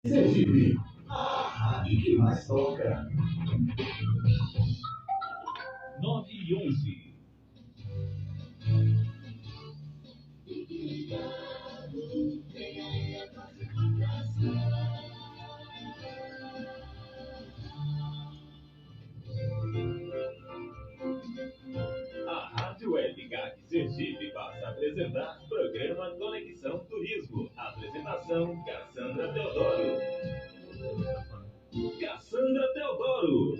Sergipe, a rádio que mais toca. 9:11. A Rádio Web GAC Sergipe passa a apresentar programa Conexão Turismo. Apresentação, Cassandra Teodoro. Cassandra Teodoro.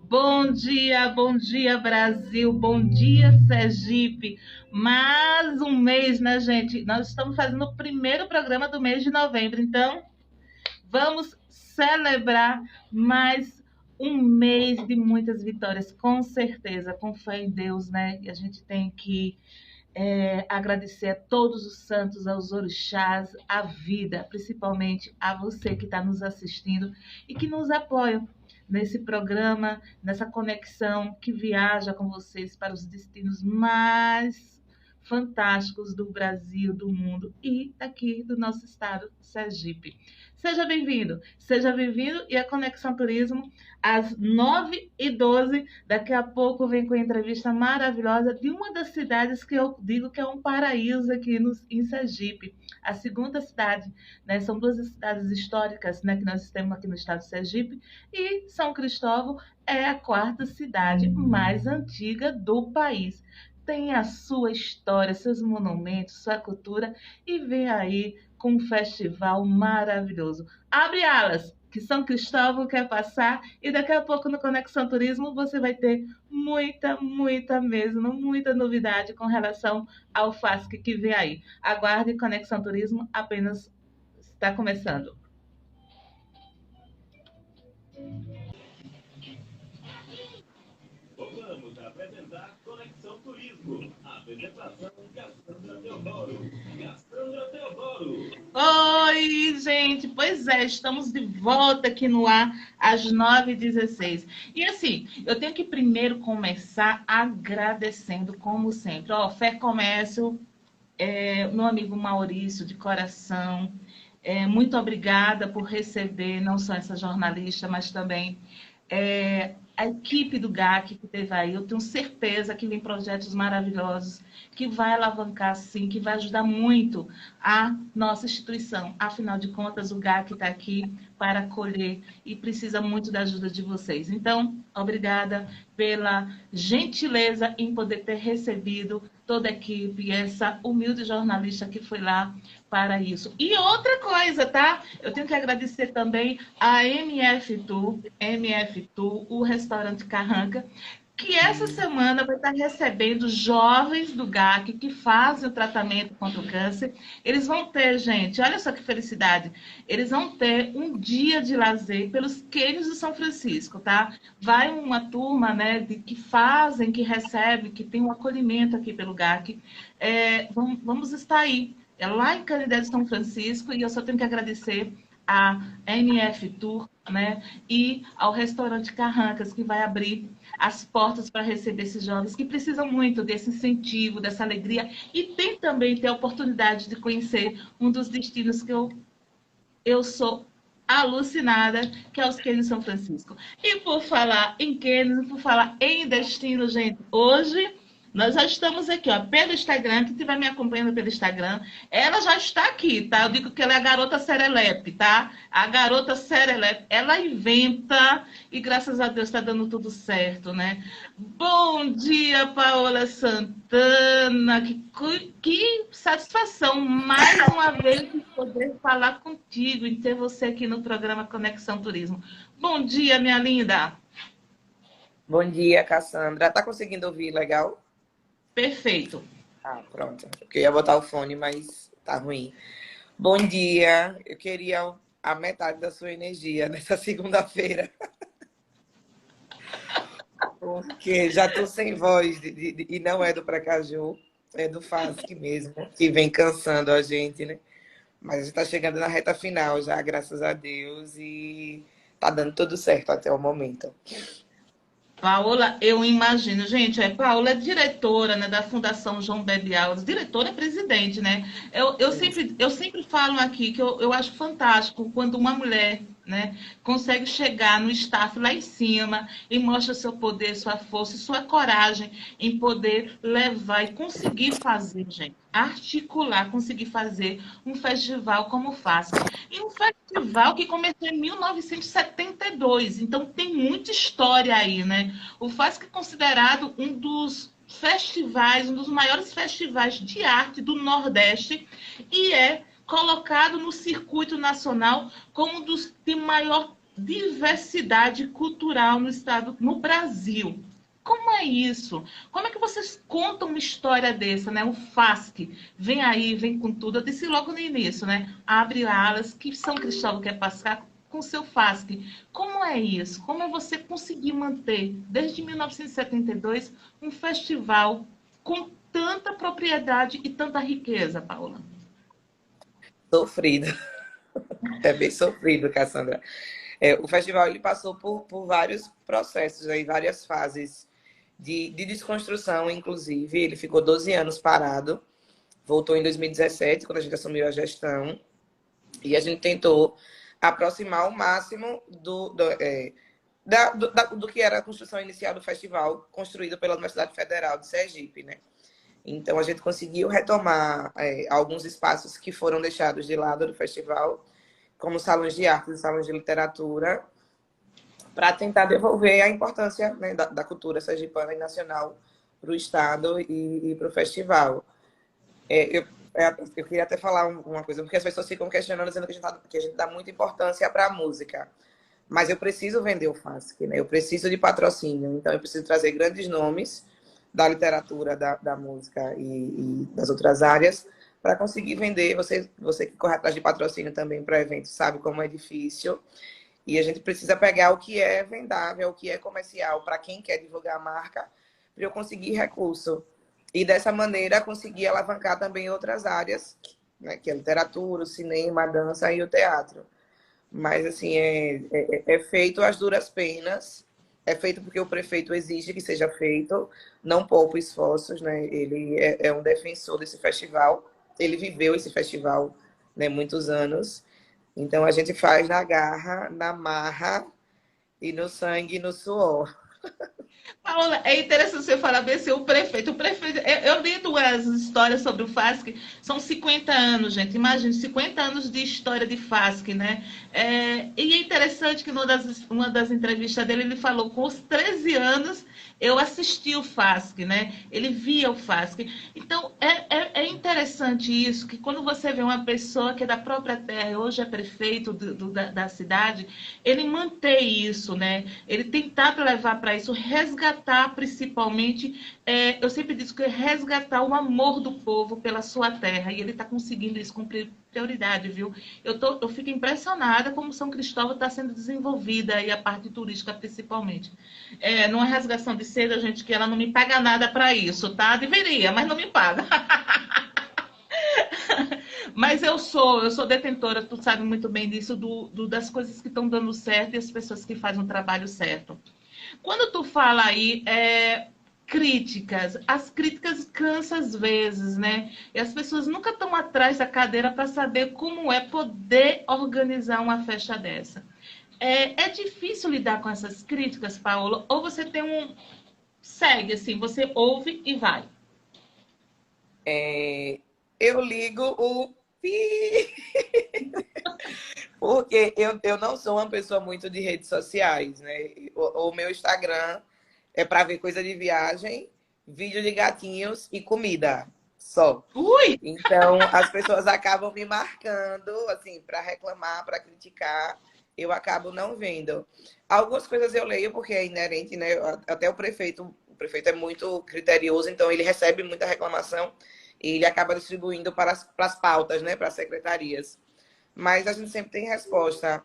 Bom dia Brasil, bom dia Sergipe. Mais um mês, né, gente? Nós estamos fazendo o primeiro programa do mês de novembro, então vamos celebrar mais um mês de muitas vitórias, com certeza, com fé em Deus, né? E a gente tem que agradecer a todos os santos, aos orixás, à vida, principalmente a você que está nos assistindo e que nos apoia nesse programa, nessa conexão que viaja com vocês para os destinos mais fantásticos do Brasil, do mundo e aqui do nosso estado, Sergipe. Seja bem-vindo e a Conexão Turismo às 9h12. Daqui a pouco vem com a entrevista maravilhosa de uma das cidades que eu digo que é um paraíso aqui em Sergipe. A segunda cidade, né? São duas cidades históricas, né, que nós temos aqui no estado de Sergipe, e São Cristóvão é a quarta cidade mais antiga do país. Tem a sua história, seus monumentos, sua cultura, e vem aí com um festival maravilhoso. Abre alas, que São Cristóvão quer passar, e daqui a pouco no Conexão Turismo você vai ter muita novidade com relação ao FASC que vem aí. Aguarde, Conexão Turismo apenas está começando. Vamos apresentar Conexão Turismo. Apresentação, Cassandra Teodoro. Cassandra Teodoro. Oi, gente! Pois é, estamos de volta aqui no ar às 9h16. E assim, eu tenho que primeiro começar agradecendo, como sempre. Fé Comércio, meu amigo Maurício, de coração, muito obrigada por receber não só essa jornalista, mas também a equipe do GAC que teve aí. Eu tenho certeza que vem projetos maravilhosos, que vai alavancar, sim, que vai ajudar muito a nossa instituição. Afinal de contas, o GAC está aqui para acolher e precisa muito da ajuda de vocês. Então, obrigada pela gentileza em poder ter recebido toda a equipe e essa humilde jornalista que foi lá para isso. E outra coisa, tá? Eu tenho que agradecer também a MF Tour, o restaurante Carranca, que essa semana vai estar recebendo jovens do GAC que fazem o tratamento contra o câncer. Eles vão ter, gente, olha só que felicidade, eles vão ter um dia de lazer pelos cânions do São Francisco, tá? Vai uma turma, né, que fazem, que recebem, que tem um acolhimento aqui pelo GAC. Vamos estar aí, lá em Canidé de São Francisco, e eu só tenho que agradecer a MF Tour, né, e ao restaurante Carrancas, que vai abrir as portas para receber esses jovens que precisam muito desse incentivo, dessa alegria, e tem também ter a oportunidade de conhecer um dos destinos que eu sou alucinada, que é os cânions São Francisco. E por falar em cânions, por falar em destino, gente, hoje nós já estamos aqui, ó, pelo Instagram. Quem estiver me acompanhando pelo Instagram, ela já está aqui, tá? Eu digo que ela é a garota serelepe, tá? A garota serelepe, ela inventa e graças a Deus está dando tudo certo, né? Bom dia, Paola Santana. Que satisfação, mais uma vez, de poder falar contigo e ter você aqui no programa Conexão Turismo. Bom dia, minha linda. Bom dia, Cassandra. Tá conseguindo ouvir legal? Perfeito. Ah, pronto. Porque eu ia botar o fone, mas tá ruim. Bom dia. Eu queria a metade da sua energia nessa segunda-feira. Porque já tô sem voz e não é do Precaju, é do FASC mesmo, que vem cansando a gente, né? Mas a gente tá chegando na reta final já, graças a Deus, e tá dando tudo certo até o momento. Paola, eu imagino, gente, Paola é diretora, né, da Fundação João Bebe Alves, diretora e presidente, né? Eu sempre falo aqui que eu acho fantástico quando uma mulher, né, consegue chegar no staff lá em cima e mostra seu poder, sua força e sua coragem em poder levar e conseguir fazer, gente, articular, conseguir fazer um festival como o FASC. E um festival que começou em 1972, então tem muita história aí, né? O FASC é considerado um dos festivais, um dos maiores festivais de arte do Nordeste e é colocado no circuito nacional como um dos de maior diversidade cultural no estado, no Brasil. Como é isso? Como é que vocês contam uma história dessa, né? O FASC vem aí, vem com tudo. Eu disse logo no início, né? Abre alas que São Cristóvão quer passar com seu FASC. Como é isso? Como é você conseguir manter, desde 1972, um festival com tanta propriedade e tanta riqueza, Paula? Sofrido. É bem sofrido, Cassandra. O festival ele passou por vários processos, aí, várias fases de desconstrução, inclusive. Ele ficou 12 anos parado, voltou em 2017, quando a gente assumiu a gestão, e a gente tentou aproximar ao máximo do que era a construção inicial do festival, construído pela Universidade Federal de Sergipe, né? Então, a gente conseguiu retomar alguns espaços que foram deixados de lado do festival, como salões de arte e salões de literatura, para tentar devolver a importância, né, da cultura sergipana e nacional para o Estado e para o festival. Eu queria até falar uma coisa, porque as pessoas ficam questionando, dizendo que a gente dá muita importância para a música. Mas eu preciso vender o FASC, né? Eu preciso de patrocínio, então eu preciso trazer grandes nomes da literatura, da música e das outras áreas para conseguir vender. Você que corre atrás de patrocínio também para eventos sabe como é difícil. E a gente precisa pegar o que é vendável, o que é comercial para quem quer divulgar a marca, para eu conseguir recurso. E dessa maneira conseguir alavancar também outras áreas, né, que é a literatura, o cinema, a dança e o teatro. Mas, assim, é feito às duras penas, é feito porque o prefeito exige que seja feito, não poupa esforços, né? Ele é um defensor desse festival, ele viveu esse festival, né, muitos anos. Então, a gente faz na garra, na marra e no sangue e no suor. Paola, é interessante você falar bem assim, o prefeito. Eu li duas histórias sobre o FASC, são 50 anos, gente. Imagine, 50 anos de história de FASC, né? E é interessante que uma das entrevistas dele, ele falou com os 13 anos eu assisti o FASC, né? Ele via o FASC. Então, é interessante isso, que quando você vê uma pessoa que é da própria terra, hoje é prefeito da cidade, ele mantém isso, né? Ele tentar levar para isso, resgatar principalmente, eu sempre digo que é resgatar o amor do povo pela sua terra, e ele está conseguindo isso com prioridade, viu? Eu fico impressionada como São Cristóvão está sendo desenvolvida, e a parte turística principalmente. Numa rasgação de seda, gente, que ela não me paga nada para isso, tá? Deveria, mas não me paga. Mas eu sou detentora, tu sabe muito bem disso, das coisas que estão dando certo e as pessoas que fazem o trabalho certo. Quando tu fala aí, críticas, as críticas cansam às vezes, né? E as pessoas nunca estão atrás da cadeira para saber como é poder organizar uma festa dessa. É difícil lidar com essas críticas, Paola? Ou você tem segue, assim, você ouve e vai? Eu ligo o pi, porque eu não sou uma pessoa muito de redes sociais, né? O meu Instagram é para ver coisa de viagem, vídeo de gatinhos e comida, só. Ui! Então, as pessoas acabam me marcando, assim, para reclamar, para criticar, eu acabo não vendo. Algumas coisas eu leio porque é inerente, né? Até o prefeito é muito criterioso, então ele recebe muita reclamação e ele acaba distribuindo para as pautas, né? Para as secretarias. Mas a gente sempre tem resposta.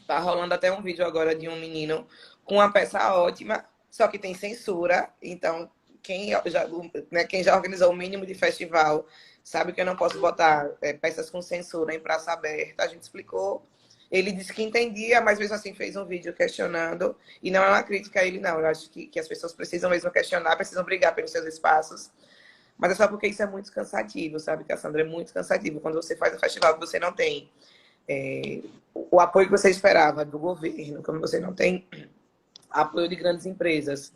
Tá rolando até um vídeo agora de um menino com uma peça ótima, só que tem censura. Então, quem já organizou o mínimo de festival sabe que eu não posso botar peças com censura em praça aberta. A gente explicou Ele disse que entendia, mas mesmo assim fez um vídeo questionando. E não é uma crítica a ele, não. Eu acho que as pessoas precisam mesmo questionar, precisam brigar pelos seus espaços. Mas é só porque isso é muito cansativo, sabe, Cassandra? É muito cansativo. Quando você faz um festival que você não tem o apoio que você esperava do governo, quando você não tem apoio de grandes empresas.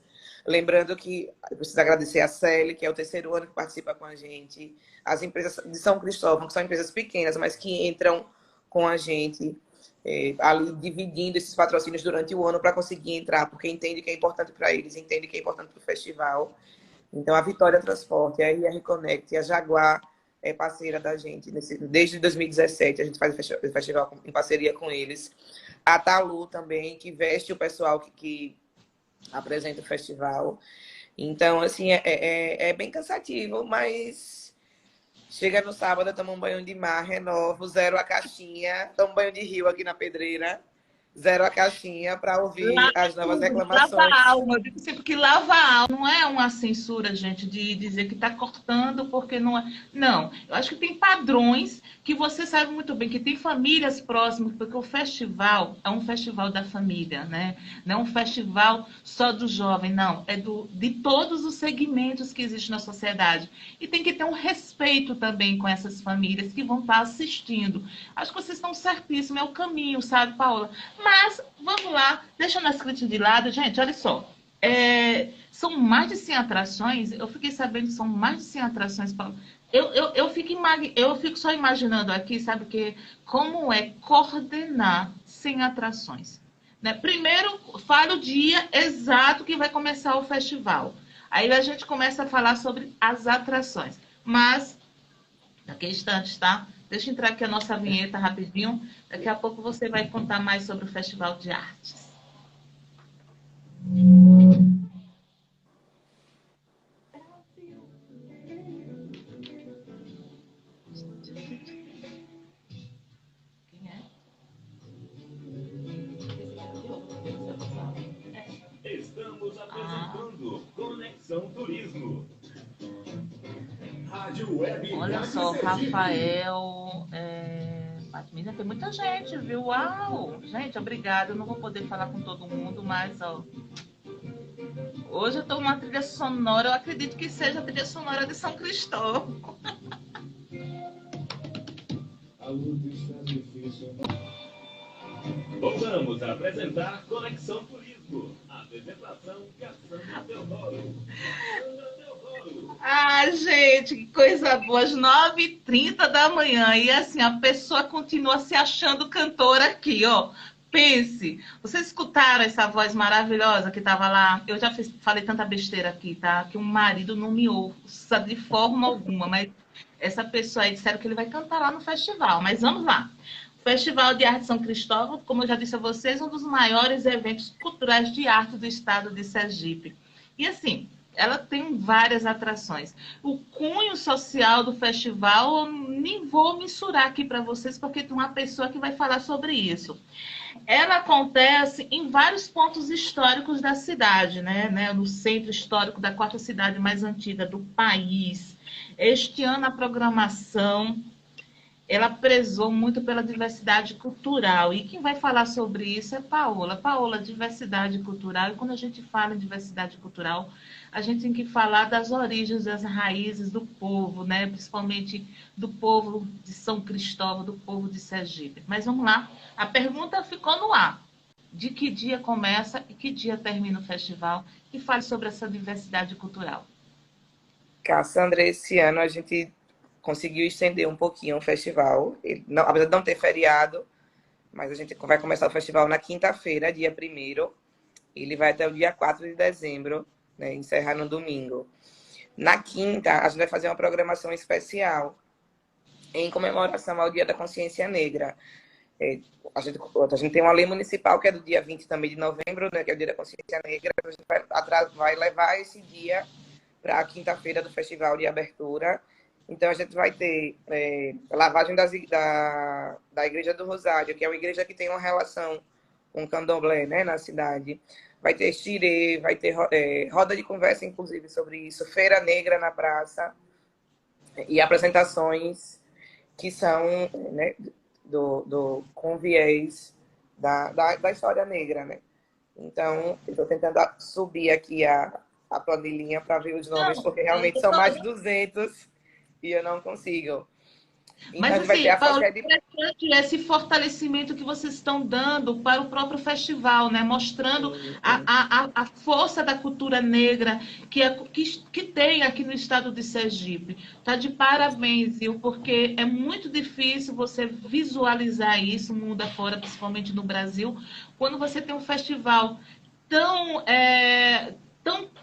Lembrando que eu preciso agradecer a Celi, que é o terceiro ano que participa com a gente, as empresas de São Cristóvão, que são empresas pequenas, mas que entram com a gente, ali dividindo esses patrocínios durante o ano para conseguir entrar, porque entende que é importante para eles, entende que é importante para o festival. Então, a Vitória Transporte, a IR Connect, a Jaguar é parceira da gente. Desde 2017, a gente faz o festival em parceria com eles. A Talu também, que veste o pessoal que apresenta o festival. Então, assim, é bem cansativo, mas chega no sábado, toma um banho de mar, renovo, zero a caixinha, toma um banho de rio aqui na Pedreira, zero a caixinha para ouvir as novas Lava reclamações. a alma, eu digo sempre que lava a alma, não é uma censura, gente, de dizer que está cortando porque não é. Não, eu acho que tem padrões que você sabe muito bem, que tem famílias próximas, porque o festival é um festival da família, né? Não é um festival só do jovem, não, é de todos os segmentos que existem na sociedade. E tem que ter um respeito também com essas famílias que vão estar assistindo. Acho que vocês estão certíssimos, é o caminho, sabe, Paula? Mas, vamos lá, deixando as críticas de lado, gente, olha só. São mais de 100 atrações, eu fiquei sabendo que são mais de 100 atrações. Eu fico só imaginando aqui, sabe, como é coordenar 100 atrações. Né? Primeiro, fala o dia exato que vai começar o festival. Aí a gente começa a falar sobre as atrações. Mas, daqui a instantes, tá? Deixa eu entrar aqui a nossa vinheta rapidinho. Daqui a pouco você vai contar mais sobre o Festival de Artes. Quem é? Estamos apresentando Conexão Turismo. Rádio Web. Olha só, Rafael. Patmina, tem muita gente, viu? Uau! Gente, obrigada. Eu não vou poder falar com todo mundo, mas ó. Hoje eu estou numa trilha sonora, eu acredito que seja a trilha sonora de São Cristóvão. Voltamos a apresentar Conexão Turismo. Apresentação Cassandra Teodoro. Ah, gente, que coisa boa. Às 9h30 da manhã. E assim, a pessoa continua se achando cantora aqui, ó. Pense. Vocês escutaram essa voz maravilhosa que estava lá? Eu já falei tanta besteira aqui, tá? Que um marido não me ouça de forma alguma. Mas essa pessoa aí disseram que ele vai cantar lá no festival. Mas vamos lá. O Festival de Arte São Cristóvão, como eu já disse a vocês, um dos maiores eventos culturais de arte do estado de Sergipe. E assim, ela tem várias atrações. O cunho social do festival, eu nem vou mensurar aqui para vocês, porque tem uma pessoa que vai falar sobre isso. Ela acontece em vários pontos históricos da cidade, né? No centro histórico da quarta cidade mais antiga do país. Este ano a programação, ela prezou muito pela diversidade cultural. E quem vai falar sobre isso é Paola. Paola, diversidade cultural. E quando a gente fala em diversidade cultural, a gente tem que falar das origens, das raízes do povo, né? Principalmente do povo de São Cristóvão, do povo de Sergipe. Mas vamos lá. A pergunta ficou no ar. De que dia começa e que dia termina o festival? E fale sobre essa diversidade cultural. Cassandra, esse ano a gente conseguiu estender um pouquinho o festival. Apesar de não ter feriado, mas a gente vai começar o festival na quinta-feira, dia 1º. Ele vai até o dia 4 de dezembro, né, encerrar no domingo. Na quinta, a gente vai fazer uma programação especial em comemoração ao Dia da Consciência Negra. A gente tem uma lei municipal que é do dia 20 também de novembro, né, que é o Dia da Consciência Negra. A gente vai levar esse dia para a quinta-feira do festival de abertura. Então, a gente vai ter lavagem da Igreja do Rosário, que é uma igreja que tem uma relação com o candomblé, né, na cidade. Vai ter xirê, vai ter roda de conversa, inclusive, sobre isso, feira negra na praça e apresentações que são, né, com viés da história negra, né? Então, eu estou tentando subir aqui a planilhinha para ver os nomes, porque realmente são mais de 200 e eu não consigo. Então, Mas a gente vai ter assim, a Paulo, foto de... interessante esse fortalecimento que vocês estão dando para o próprio festival, né? Mostrando a força da cultura negra que tem aqui no estado de Sergipe. Tá de parabéns, viu? Porque é muito difícil você visualizar isso mundo afora, principalmente no Brasil, quando você tem um festival tão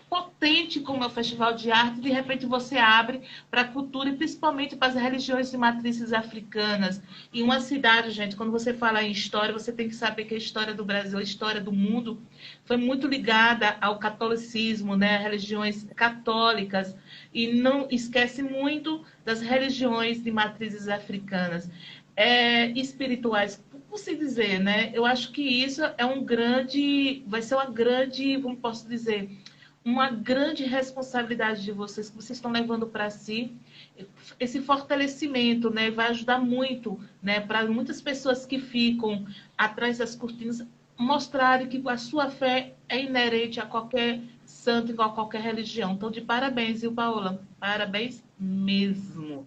potente como é o Festival de Arte, de repente você abre para a cultura e principalmente para as religiões de matrizes africanas. E uma cidade, gente, quando você fala em história, você tem que saber que a história do Brasil, a história do mundo, foi muito ligada ao catolicismo, né? Religiões católicas, e não esquece muito das religiões de matrizes africanas. Espirituais, por se dizer, né? Eu acho que isso vai ser uma grande, como posso dizer, uma grande responsabilidade de vocês, que vocês estão levando para si. Esse fortalecimento, né, vai ajudar muito, né, para muitas pessoas que ficam atrás das cortinas mostrarem que a sua fé é inerente a qualquer santo, igual a qualquer religião. Então, de parabéns, viu, Paola? Parabéns mesmo.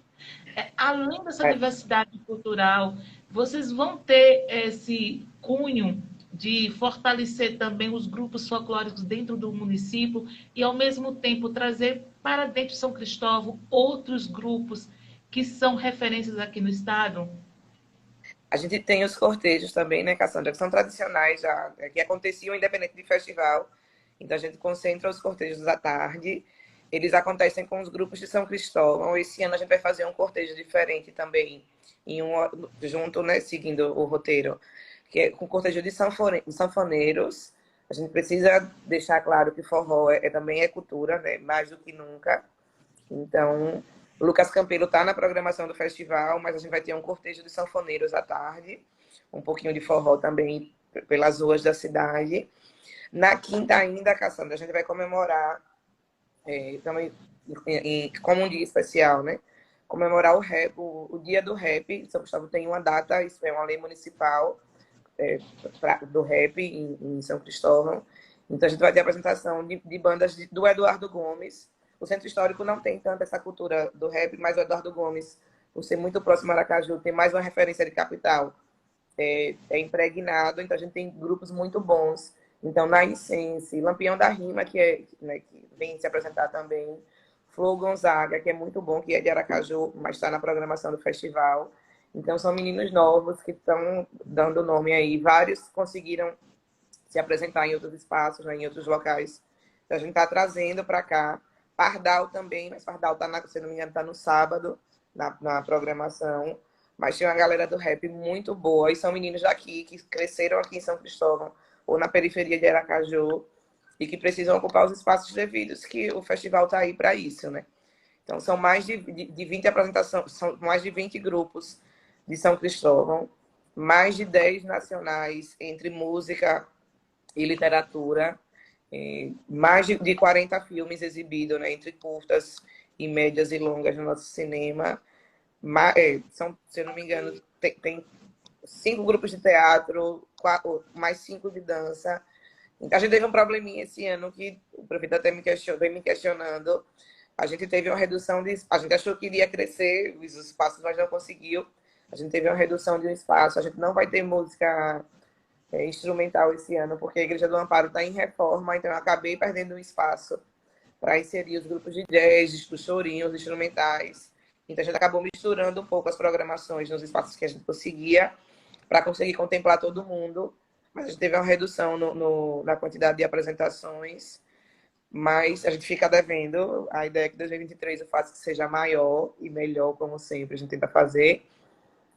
Além dessa diversidade cultural, vocês vão ter esse cunho de fortalecer também os grupos folclóricos dentro do município e, ao mesmo tempo, trazer para dentro de São Cristóvão outros grupos que são referências aqui no estado? A gente tem os cortejos também, né, Cassandra, que são tradicionais já, que aconteciam independente de festival. Então, a gente concentra os cortejos à tarde. Eles acontecem com os grupos de São Cristóvão. Esse ano a gente vai fazer um cortejo diferente também, junto, né, seguindo o roteiro, que é com cortejo de sanfoneiros. A gente precisa deixar claro que forró também é cultura, né, mais do que nunca. Então, o Lucas Campelo está na programação do festival, mas a gente vai ter um cortejo de sanfoneiros à tarde, um pouquinho de forró também pelas ruas da cidade. Na quinta ainda, Cassandra, a gente vai comemorar, também, como um dia especial, né? Comemorar o rap, o dia do rap. São Cristóvão tem uma data, isso é uma lei municipal do rap em São Cristóvão. Então a gente vai ter a apresentação de bandas do Eduardo Gomes. O Centro Histórico não tem tanto essa cultura do rap, mas o Eduardo Gomes, por ser muito próximo a Aracaju, tem mais uma referência de capital. Impregnado, então a gente tem grupos muito bons. Então, na Incense, Lampião da Rima, né, que vem se apresentar também, Flor Gonzaga, que é muito bom, que é de Aracaju, mas está na programação do festival. Então, são meninos novos que estão dando nome aí. Vários conseguiram se apresentar em outros espaços, né, em outros locais. Então, a gente está trazendo para cá. Pardal também, mas Pardal, se não me engano, está no sábado, na programação. Mas tem uma galera do rap muito boa. E são meninos daqui, que cresceram aqui em São Cristóvão, ou na periferia de Aracaju, e que precisam ocupar os espaços devidos, que o festival está aí para isso, né? Então, são mais de 20 apresentações, são mais de 20 grupos de São Cristóvão, mais de 10 nacionais, entre música e literatura, mais de 40 filmes exibidos, né, entre curtas e médias e longas no nosso cinema. Se eu não me engano, tem 5 grupos de teatro, mais 5 de dança. Então, a gente teve um probleminha esse ano que o prefeito até vem me questionando. A gente teve uma redução a gente achou que iria crescer os espaços, mas não conseguiu. A gente teve uma redução de um espaço. A gente não vai ter música instrumental esse ano, porque a Igreja do Amparo está em reforma, então eu acabei perdendo um espaço para inserir os grupos de jazz, os chorinhos, os instrumentais. Então, a gente acabou misturando um pouco as programações nos espaços que a gente conseguia, para conseguir contemplar todo mundo. Mas a gente teve uma redução na quantidade de apresentações. Mas a gente fica devendo. A ideia é que 2023 eu faça que seja maior e melhor, como sempre, a gente tenta fazer.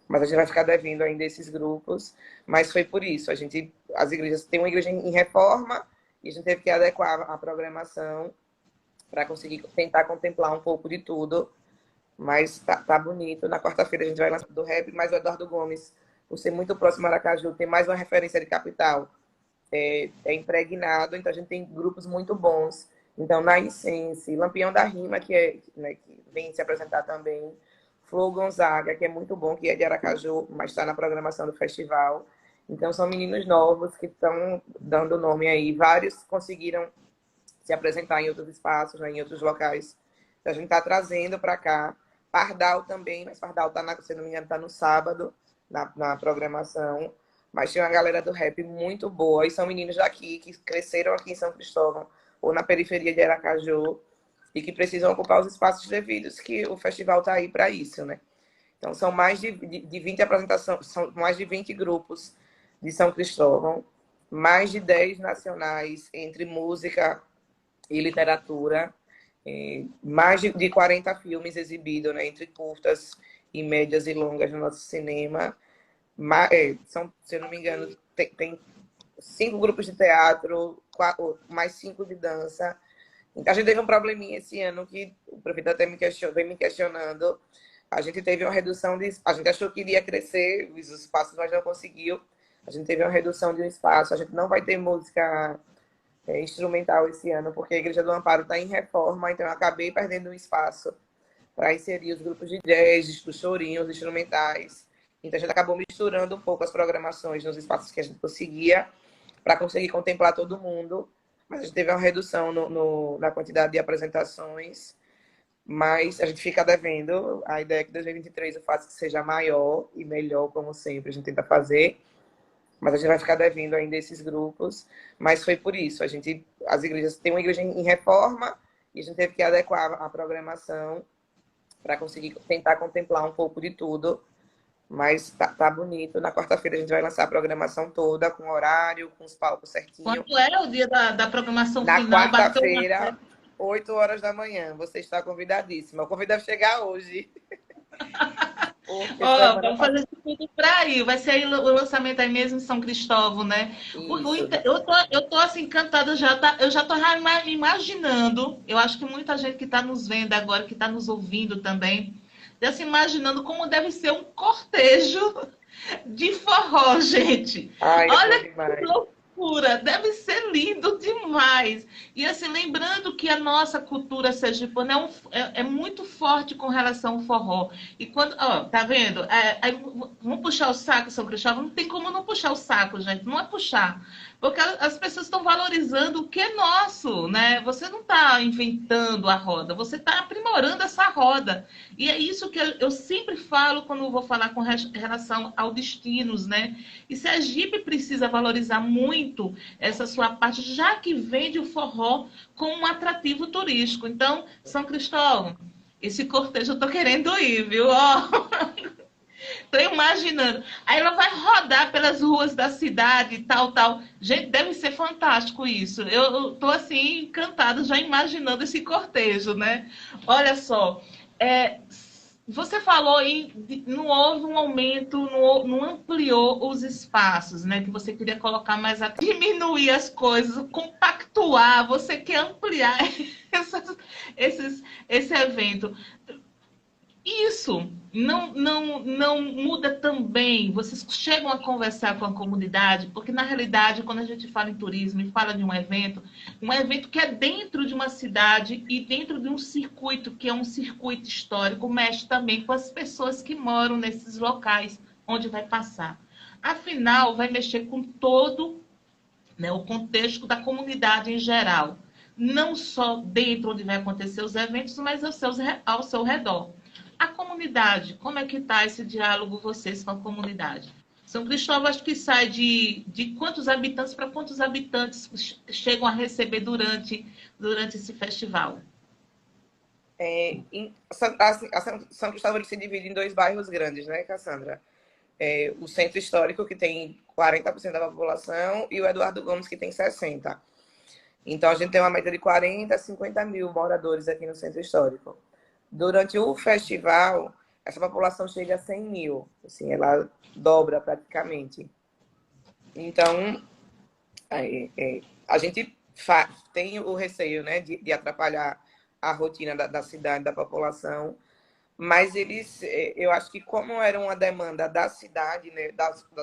Mas a gente vai ficar devendo ainda esses grupos. Mas foi por isso. As igrejas, tem uma igreja em reforma e a gente teve que adequar a programação para conseguir tentar contemplar um pouco de tudo. Mas tá bonito. Na quarta-feira a gente vai lançar do rap, mas o Eduardo Gomes, por ser muito próximo a Aracaju, tem mais uma referência de capital. Impregnado, então a gente tem grupos muito bons. Então, na Incense, Lampião da Rima, né, que vem se apresentar também, Flor Gonzaga, que é muito bom, que é de Aracaju, mas está na programação do festival. Então, são meninos novos que estão dando nome aí. Vários conseguiram se apresentar em outros espaços, né, em outros locais. Então, a gente está trazendo para cá. Pardal também, mas Pardal, se não me engano, está no sábado, na programação. Mas tem uma galera do rap muito boa. E são meninos daqui, que cresceram aqui em São Cristóvão, ou na periferia de Aracaju, e que precisam ocupar os espaços devidos, que o festival está aí para isso, né? Então, são mais de 20 apresentações, são mais de 20 grupos de São Cristóvão, mais de 10 nacionais entre música e literatura, mais de 40 filmes exibidos, né, entre curtas e médias e longas no nosso cinema. Se eu não me engano, tem 5 grupos de teatro, mais 5 de dança. A gente teve um probleminha esse ano que o prefeito até vem me questionando. A gente teve uma redução a gente achou que iria crescer os espaços, mas não conseguiu. A gente teve uma redução de um espaço. A gente não vai ter música instrumental esse ano, porque a Igreja do Amparo está em reforma, então eu acabei perdendo um espaço para inserir os grupos de jazz, os chorinhos, os instrumentais. Então a gente acabou misturando um pouco as programações nos espaços que a gente conseguia, para conseguir contemplar todo mundo. Mas a gente teve uma redução na quantidade de apresentações, mas a gente fica devendo. A ideia é que 2023 eu faça que seja maior e melhor, como sempre, a gente tenta fazer. Mas a gente vai ficar devendo ainda esses grupos. Mas foi por isso. As igrejas, tem uma igreja em reforma e a gente teve que adequar a programação para conseguir tentar contemplar um pouco de tudo. Mas tá bonito. Na quarta-feira a gente vai lançar a programação toda, com horário, com os palcos certinho. Quando é o dia da programação Na final? quarta-feira, 8 horas da manhã. Você está convidadíssima. Eu convido a chegar hoje. Ó, vamos fazer tudo para ir. Vai ser aí o lançamento aí mesmo em São Cristóvão, né? Eu tô assim encantada já, eu já tô imaginando. Eu acho que muita gente que está nos vendo agora, que está nos ouvindo também, está se imaginando como deve ser um cortejo de forró, gente. Ai, Olha que loucura, deve ser lindo demais. E assim, lembrando que a nossa cultura sergipana é muito forte com relação ao forró. E quando, ó, tá vendo? Vamos puxar o saco, São Cristóvão? Não tem como não puxar o saco, gente. Não é puxar. Porque as pessoas estão valorizando o que é nosso, né? Você não está inventando a roda, você está aprimorando essa roda. E é isso que eu sempre falo quando vou falar com relação ao destinos, né? E Sergipe precisa valorizar muito essa sua parte, já que vende o forró como um atrativo turístico. Então, São Cristóvão, esse cortejo eu tô querendo ir, viu? Ó. Tô imaginando. Aí ela vai rodar pelas ruas da cidade e tal, tal. Gente, deve ser fantástico isso. Eu tô assim, encantada, já imaginando esse cortejo, né? Olha só. Você falou não houve um aumento, não ampliou os espaços, né? Que você queria colocar mais diminuir as coisas, compactuar, você quer ampliar esse evento. Isso não muda também. Vocês chegam a conversar com a comunidade, porque na realidade, quando a gente fala em turismo e fala de um evento que é dentro de uma cidade e dentro de um circuito que é um circuito histórico, mexe também com as pessoas que moram nesses locais onde vai passar. Afinal, vai mexer com todo, né, o contexto da comunidade em geral. Não só dentro onde vai acontecer os eventos, mas ao seu redor. A comunidade, como é que está esse diálogo vocês com a comunidade? São Cristóvão, acho que sai de quantos habitantes para quantos habitantes chegam a receber durante esse festival? São Cristóvão se divide em 2 bairros grandes, né, Cassandra? O Centro Histórico, que tem 40% da população, e o Eduardo Gomes, que tem 60%. Então, a gente tem uma média de 40 a 50 mil moradores aqui no Centro Histórico. Durante o festival, essa população chega a 100 mil. Assim, ela dobra praticamente. Então, a gente tem o receio, né, de atrapalhar a rotina da cidade, da população. Mas eu acho que como era uma demanda da cidade, né,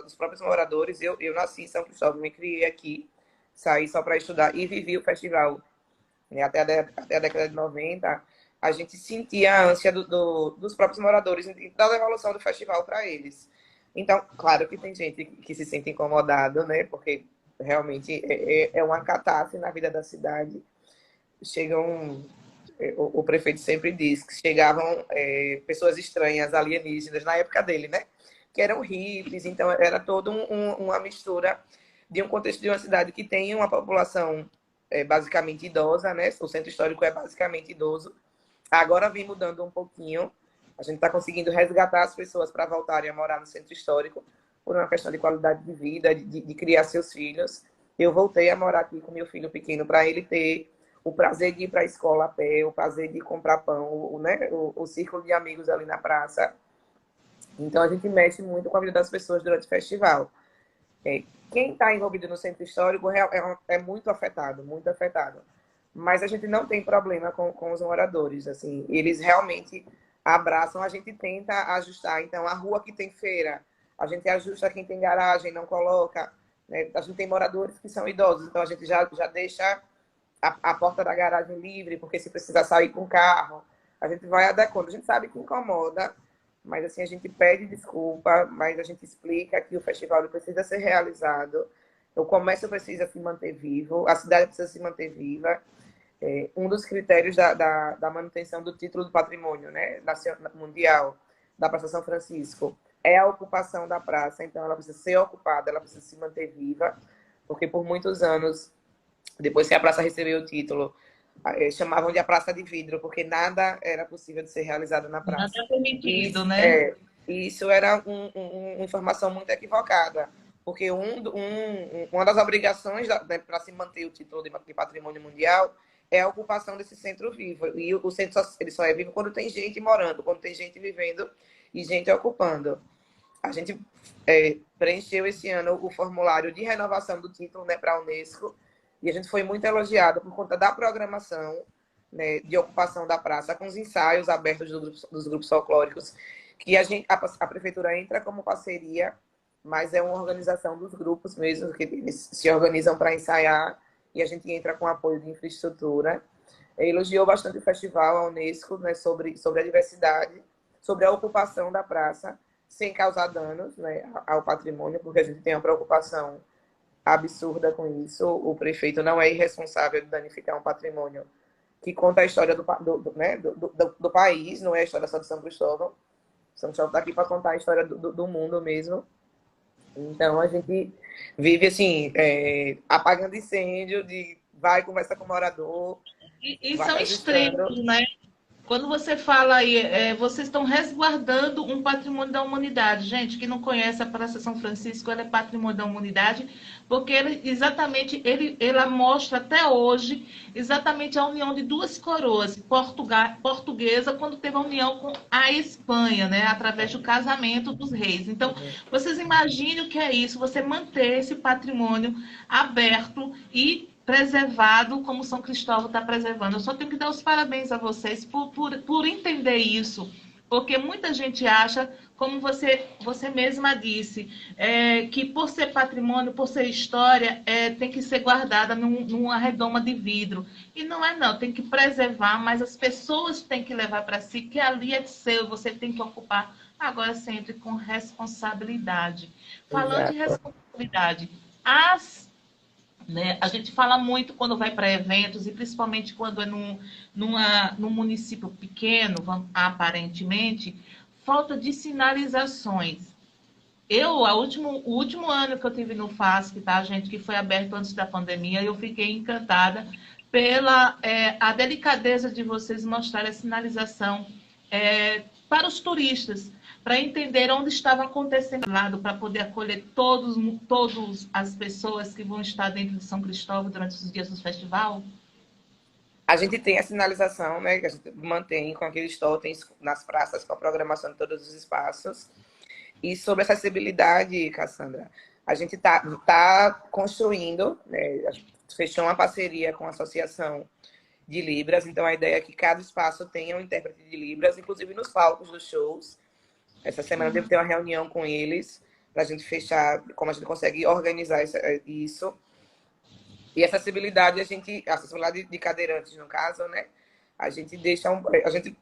dos próprios moradores, eu nasci em São Cristóvão, me criei aqui, saí só para estudar e vivi o festival. Até a década de 90, a gente sentia a ânsia dos próprios moradores da devolução do festival para eles. Então, claro que tem gente que se sente incomodado, né? Porque realmente é uma catástrofe na vida da cidade. Chegam, o prefeito sempre diz que chegavam pessoas estranhas, alienígenas, na época dele, né? Que eram hippies, então era toda uma mistura de um contexto de uma cidade que tem uma população basicamente idosa, né? O centro histórico é basicamente idoso. Agora vem mudando um pouquinho. A gente está conseguindo resgatar as pessoas para voltarem a morar no centro histórico por uma questão de qualidade de vida, de criar seus filhos. Eu voltei a morar aqui com meu filho pequeno para ele ter o prazer de ir para a escola a pé, o prazer de comprar pão, né? O círculo de amigos ali na praça. Então, a gente mexe muito com a vida das pessoas durante o festival. Quem está envolvido no centro histórico é muito afetado, muito afetado. Mas a gente não tem problema com os moradores. Assim, eles realmente abraçam, a gente tenta ajustar. Então, a rua que tem feira, a gente ajusta quem tem garagem, não coloca. Né? A gente tem moradores que são idosos, então a gente já deixa a porta da garagem livre, porque se precisar sair com o carro, a gente vai adequando. A gente sabe que incomoda, mas assim, a gente pede desculpa, mas a gente explica que o festival precisa ser realizado, o comércio precisa se manter vivo, a cidade precisa se manter viva. Um dos critérios da manutenção do título do patrimônio, né, mundial da Praça São Francisco é a ocupação da praça, então ela precisa ser ocupada, ela precisa se manter viva, porque por muitos anos, depois que a praça recebeu o título, chamavam de a Praça de Vidro, porque nada era possível de ser realizado na praça. Nada é permitido, né? Isso era uma informação muito equivocada, porque uma das obrigações para se manter o título de patrimônio mundial é a ocupação desse centro vivo. E o centro ele só é vivo quando tem gente morando, quando tem gente vivendo e gente ocupando. A gente preencheu esse ano o formulário de renovação do título, né, para a Unesco, e a gente foi muito elogiado por conta da programação, né, de ocupação da praça, com os ensaios abertos dos grupos folclóricos, que a prefeitura entra como parceria, mas é uma organização dos grupos mesmo, que eles se organizam para ensaiar, e a gente entra com apoio de infraestrutura. Elogiou bastante o festival, a Unesco, né, sobre a diversidade, sobre a ocupação da praça, sem causar danos, né, ao patrimônio, porque a gente tem uma preocupação absurda com isso. O prefeito não é irresponsável de danificar um patrimônio que conta a história do país, não é a história só de São Cristóvão. São Cristóvão está aqui para contar a história do mundo mesmo. Então, a gente vive, assim, apagando incêndio, vai, conversa com o morador. E são extremos, né? Quando você fala aí, vocês estão resguardando um patrimônio da humanidade. Gente, que não conhece a Praça São Francisco, ela é patrimônio da humanidade, porque ela mostra até hoje exatamente a união de duas coroas, portuguesa, quando teve a união com a Espanha, né, através do casamento dos reis. Então, vocês imaginem o que é isso, você manter esse patrimônio aberto e preservado como São Cristóvão está preservando. Eu só tenho que dar os parabéns a vocês por entender isso, porque muita gente acha, como você mesma disse, que por ser patrimônio, por ser história, tem que ser guardada numa redoma de vidro. E não é não, tem que preservar, mas as pessoas têm que levar para si, que ali é seu, você tem que ocupar, agora sempre com responsabilidade. Falando de responsabilidade, né? A gente fala muito quando vai para eventos, e principalmente quando é num município pequeno, aparentemente, falta de sinalizações. O último ano que eu tive no FASC, tá, gente, que foi aberto antes da pandemia, eu fiquei encantada pela a delicadeza de vocês mostrarem a sinalização para os turistas, para entender onde estava acontecendo lado, para poder acolher todas as pessoas que vão estar dentro de São Cristóvão durante os dias do festival? A gente tem a sinalização, né, que a gente mantém com aqueles totens nas praças, com a programação de todos os espaços. E sobre acessibilidade, Cassandra, a gente tá construindo, né, a gente fechou uma parceria com a Associação de Libras, então a ideia é que cada espaço tenha um intérprete de Libras, inclusive nos palcos dos shows. Essa semana eu devo ter uma reunião com eles para a gente fechar como a gente consegue organizar isso. E acessibilidade, acessibilidade de cadeirantes, no caso, né? a gente deixa a gente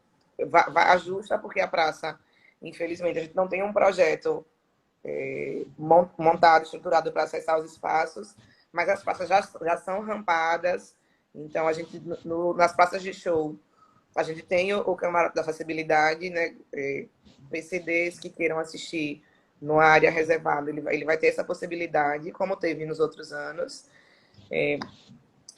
ajusta porque a praça, infelizmente, a gente não tem um projeto montado, estruturado para acessar os espaços, mas as praças já são rampadas. Então, a gente, nas praças de show, a gente tem o camarote da acessibilidade, né? PCDs que queiram assistir numa área reservada, ele vai ter essa possibilidade, como teve nos outros anos.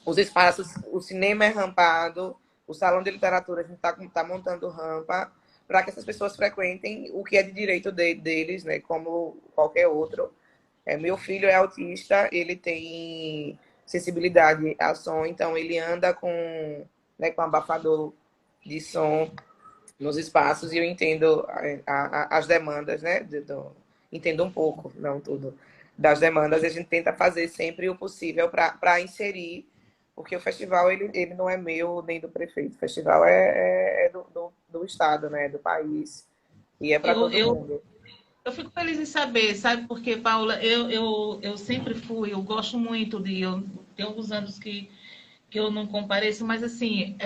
Os espaços, o cinema é rampado, o salão de literatura, a gente está montando rampa para que essas pessoas frequentem o que é de direito deles, né? Como qualquer outro. Meu filho é autista, ele tem sensibilidade a som, então ele anda com abafador de som nos espaços e eu entendo as demandas, né? Entendo um pouco, não tudo, das demandas. E a gente tenta fazer sempre o possível para inserir, porque o festival ele não é meu nem do prefeito. O festival é do Estado, né? Do país. E é para todo mundo. Eu fico feliz em saber, sabe? Porque, Paula, eu sempre fui, eu gosto muito tem alguns anos que eu não compareço, mas assim,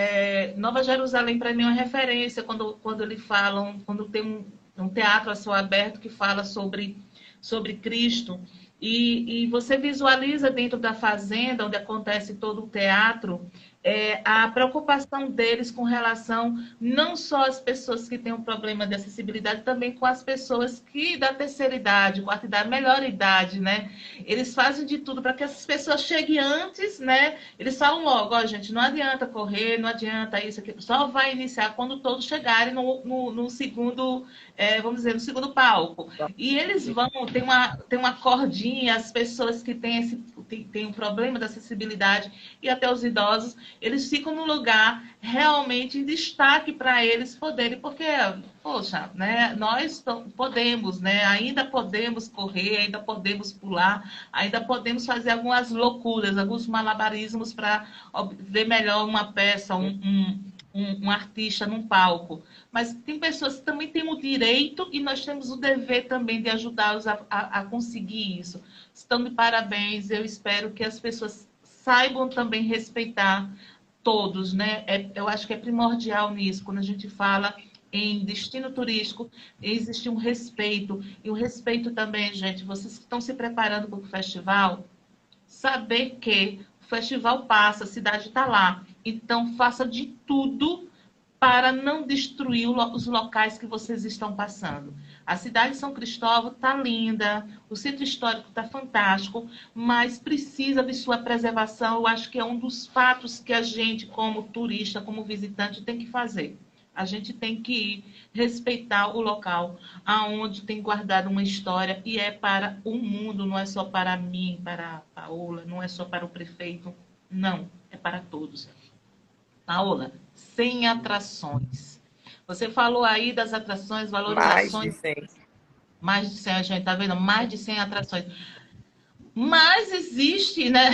Nova Jerusalém para mim é uma referência quando eles falam, quando tem um teatro a céu aberto que fala sobre Cristo, e você visualiza dentro da fazenda, onde acontece todo o teatro, a preocupação deles com relação não só às pessoas que têm um problema de acessibilidade, também com as pessoas que da terceira idade, quarta idade, melhor idade, né? Eles fazem de tudo para que essas pessoas cheguem antes, né? Eles falam logo, ó, gente, não adianta correr, não adianta isso aqui, só vai iniciar quando todos chegarem no segundo, vamos dizer, no segundo palco. E eles vão, tem uma cordinha, as pessoas que têm um problema de acessibilidade e até os idosos, eles ficam num lugar realmente em destaque para eles poderem, porque, poxa, né, nós podemos, né, ainda podemos correr, ainda podemos pular, ainda podemos fazer algumas loucuras, alguns malabarismos para ver melhor uma peça, um artista num palco. Mas tem pessoas que também têm o direito e nós temos o dever também de ajudá-los a conseguir isso. Estão de parabéns, eu espero que as pessoas saibam também respeitar todos, né? Eu acho que é primordial nisso, quando a gente fala em destino turístico, existe um respeito. E o respeito também, gente, vocês que estão se preparando para o festival, saber que o festival passa, a cidade está lá. Então, faça de tudo para não destruir os locais que vocês estão passando. A cidade de São Cristóvão está linda, o centro histórico está fantástico, mas precisa de sua preservação. Eu acho que é um dos fatos que a gente, como turista, como visitante, tem que fazer. A gente tem que ir respeitar o local aonde tem guardado uma história e é para o mundo, não é só para mim, para a Paola, não é só para o prefeito, não, é para todos. Paola, 100 atrações. Você falou aí das atrações, valorizações. Mais de 100, a gente tá vendo? Mais de 100 atrações. Mas existe, né,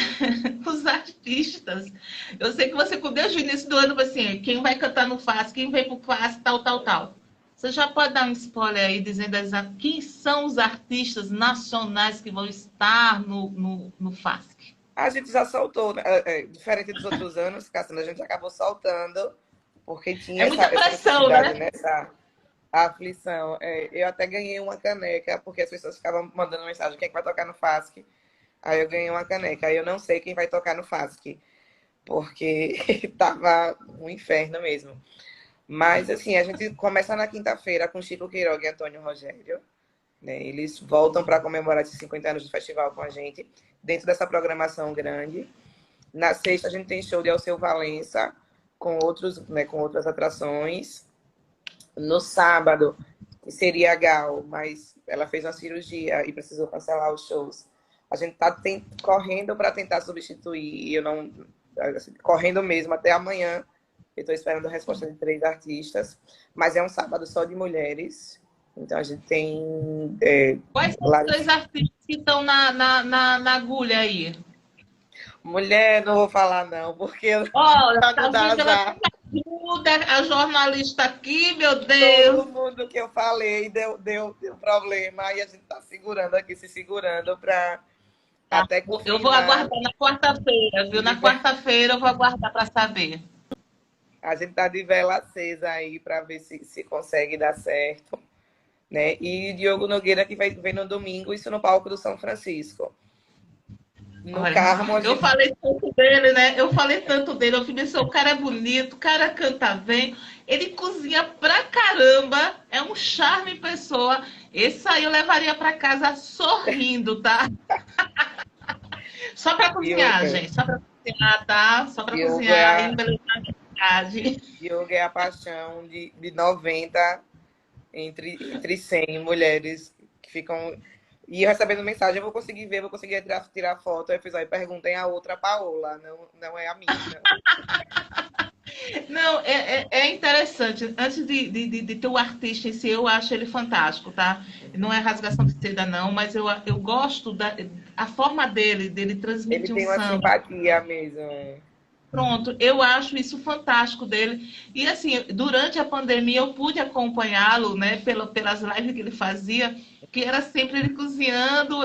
os artistas. Eu sei que você, desde o início do ano, assim, quem vai cantar no FAS, quem vem pro FAS, tal. Você já pode dar um spoiler aí, dizendo quem são os artistas nacionais que vão estar no FASC? A gente já soltou, né? Diferente dos outros anos, Cassandra, a gente acabou soltando, porque tinha muita pressão, né? Essa aflição. Eu até ganhei uma caneca, porque as pessoas ficavam mandando mensagem, quem é que vai tocar no FASC? Aí eu ganhei uma caneca. Aí eu não sei quem vai tocar no FASC, porque tava um inferno mesmo. Mas, assim, a gente começa na quinta-feira com Chico Queiroga e Antônio Rogério. Né? Eles voltam para comemorar esses 50 anos do festival com a gente, dentro dessa programação grande. Na sexta, a gente tem show de Alceu Valença, com outras atrações. No sábado, que seria a Gal, mas ela fez uma cirurgia e precisou cancelar os shows. A gente está correndo para tentar substituir, eu não, assim, correndo mesmo até amanhã. Eu estou esperando a resposta de 3 artistas, mas é um sábado só de mulheres. Então a gente tem. Quais são os 3 artistas que estão na agulha aí? Mulher, não vou falar, não, porque olha, a jornalista aqui, meu Deus. Todo mundo que eu falei deu problema, e a gente está segurando aqui, se segurando para até que eu vou aguardar na quarta-feira, viu? Na quarta-feira eu vou aguardar para saber. A gente tá de vela acesa aí para ver se consegue dar certo, né? E Diogo Nogueira que vem no domingo, isso no palco do São Francisco. No Olha, Carmo, a eu gente... falei tanto dele, né? Eu falei tanto dele. Eu falei assim, o cara é bonito, o cara canta bem, ele cozinha pra caramba, é um charme em pessoa. Esse aí eu levaria pra casa sorrindo, tá? Só pra cozinhar, Diogo, gente. Só pra cozinhar, tá? Só pra Diogo é cozinhar e a, embelezar a cidade. Diogo é a paixão de 90 entre 100 mulheres que ficam... E eu recebendo mensagem, eu vou conseguir ver, vou conseguir tirar foto. Aí eu fiz, aí perguntem a outra Paola, não é a minha. Não, é interessante. Antes de ter o artista em si, eu acho ele fantástico, tá? Não é rasgação de seda, não, mas eu gosto da a forma dele Ele transmitir um tem uma samba. simpatia mesmo. Pronto, eu acho isso fantástico dele. E assim, durante a pandemia eu pude acompanhá-lo, né, pelas lives que ele fazia, que era sempre ele cozinhando,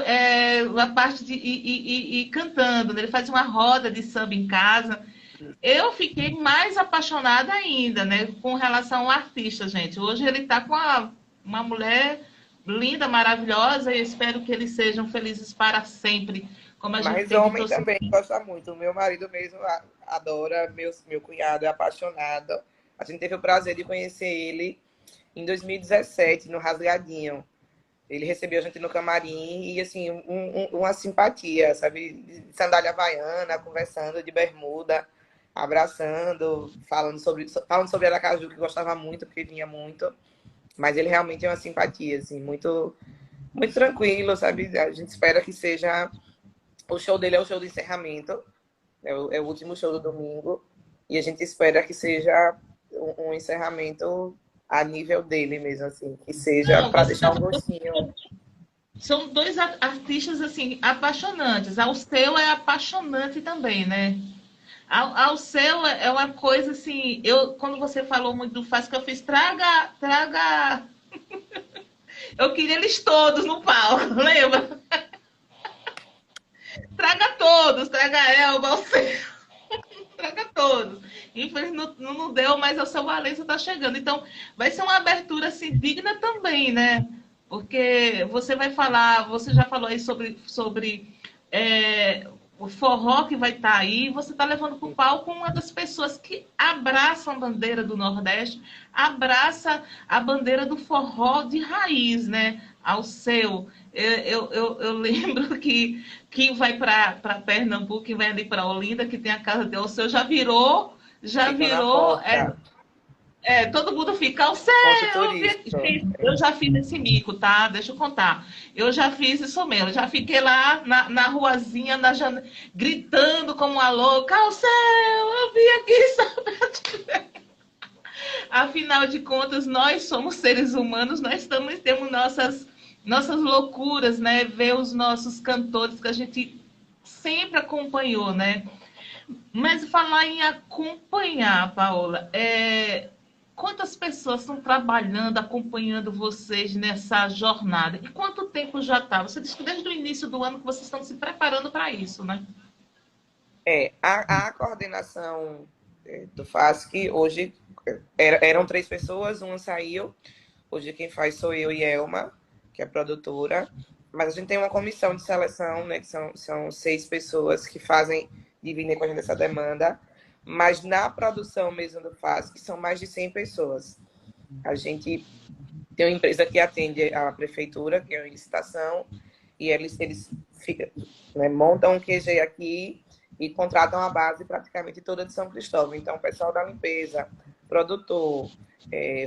a parte e cantando, né? Ele fazia uma roda de samba em casa. Eu fiquei mais apaixonada ainda, né, com relação ao artista, gente. Hoje ele está com uma mulher linda, maravilhosa, e eu espero que eles sejam felizes para sempre, como a gente Mas tem de homem torcer. também gosta muito. O meu marido mesmo adora, meu cunhado é apaixonado. A gente teve o prazer de conhecer ele em 2017, no Rasgadinho. Ele recebeu a gente no camarim e, assim, uma simpatia, sabe? De sandália havaiana, conversando de bermuda, abraçando, falando sobre Aracaju, que gostava muito, porque vinha muito. Mas ele realmente é uma simpatia, assim, muito, muito tranquilo, sabe? A gente espera que seja... O show dele é o show do encerramento, é o último show do domingo, e a gente espera que seja um encerramento a nível dele mesmo, assim, que seja para deixar um gostinho. São dois artistas, assim, apaixonantes. O seu é apaixonante também, né? Ao seu é uma coisa, assim... Quando você falou muito do Faz, que eu fiz, traga... Eu queria eles todos no palco, lembra? Traga todos, traga a Elba, o seu... Traga todos. Infelizmente não deu, mas o seu Valença está chegando. Então, vai ser uma abertura, assim, digna também, né? Porque você vai falar, você já falou aí sobre o forró que vai estar aí, você está levando para o palco uma das pessoas que abraçam a bandeira do Nordeste, abraça a bandeira do forró de raiz, né? Ao seu. Eu lembro que quem vai para Pernambuco, quem vai ali para Olinda, que tem a casa de Alceu, já Fica na virou porta. todo mundo fica ao céu. Ponto turístico. Eu já fiz esse mico, tá? Deixa eu contar. Eu já fiz isso mesmo. Já fiquei lá na ruazinha, gritando como uma louca. Ao céu, eu vim aqui saber. Afinal de contas, nós somos seres humanos, temos nossas loucuras, né? Ver os nossos cantores que a gente sempre acompanhou, né? Mas falar em acompanhar, Paola, quantas pessoas estão trabalhando, acompanhando vocês nessa jornada? E quanto tempo já está? Você disse que desde o início do ano que vocês estão se preparando para isso, né? A coordenação do FASC, hoje, eram 3 pessoas, uma saiu. Hoje quem faz sou eu e Elma, que é produtora. Mas a gente tem uma comissão de seleção, né, que são 6 pessoas que dividem com a gente essa demanda. Mas na produção mesmo do FASC, são mais de 100 pessoas. A gente tem uma empresa que atende a prefeitura, que é uma licitação, e eles ficam, né, montam um QG aqui e contratam a base praticamente toda de São Cristóvão. Então, o pessoal da limpeza, produtor,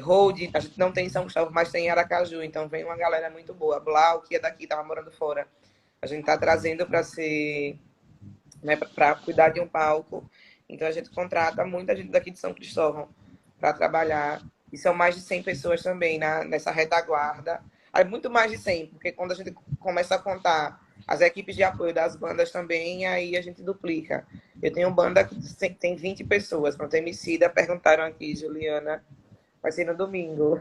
hold, a gente não tem em São Cristóvão, mas tem em Aracaju, então vem uma galera muito boa. Blau, que é daqui, estava morando fora, a gente está trazendo para ser, né, para cuidar de um palco. Então, a gente contrata muita gente daqui de São Cristóvão para trabalhar. E são mais de 100 pessoas também nessa retaguarda. Muito mais de 100, porque quando a gente começa a contar as equipes de apoio das bandas também, aí a gente duplica. Eu tenho banda que tem 20 pessoas. Quando tem Emicida, perguntaram aqui, Juliana, vai ser no domingo.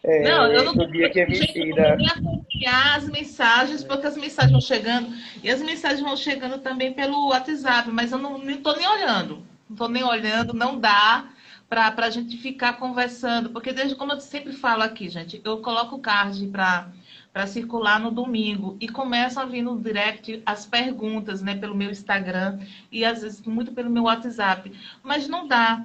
Não, eu não no dia que é Emicida. nem acompanhar as mensagens, porque as mensagens vão chegando, e as mensagens vão chegando também pelo WhatsApp, mas eu não estou nem olhando. não estou nem olhando, não dá para a gente ficar conversando, porque desde como eu sempre falo aqui, gente, eu coloco o card para circular no domingo e começam a vir no direct as perguntas, né, pelo meu Instagram e às vezes muito pelo meu WhatsApp, mas não dá.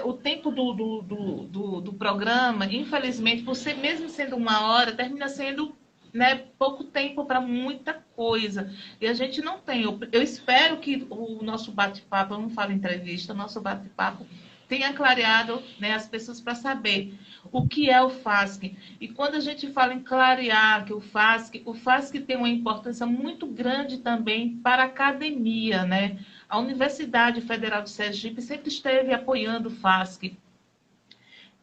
O tempo do programa, infelizmente, por ser mesmo sendo 1 hora, termina sendo, né, pouco tempo para muita coisa. E a gente não tem. Eu espero que o nosso bate-papo, eu não falo entrevista, o nosso bate-papo tenha clareado, né, as pessoas para saber o que é o FASC. E quando a gente fala em clarear que o FASC tem uma importância muito grande também para a academia, né? A Universidade Federal de Sergipe sempre esteve apoiando o FASC.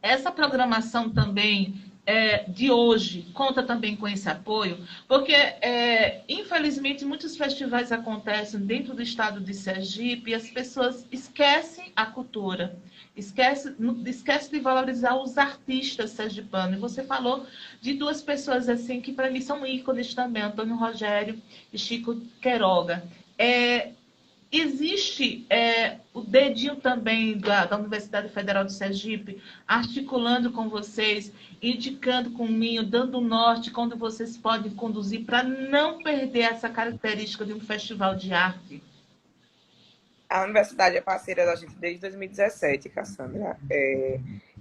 Essa programação também de hoje conta também com esse apoio, porque, infelizmente, muitos festivais acontecem dentro do estado de Sergipe e as pessoas esquecem a cultura, esquecem de valorizar os artistas sergipanos. E você falou de 2 pessoas assim que, para mim, são ícones também, Antônio Rogério e Chico Queiroga. Existe o dedinho também da Universidade Federal de Sergipe, articulando com vocês, indicando comigo, dando norte, quando vocês podem conduzir, para não perder essa característica de um festival de arte? A universidade é parceira da gente desde 2017, Cassandra.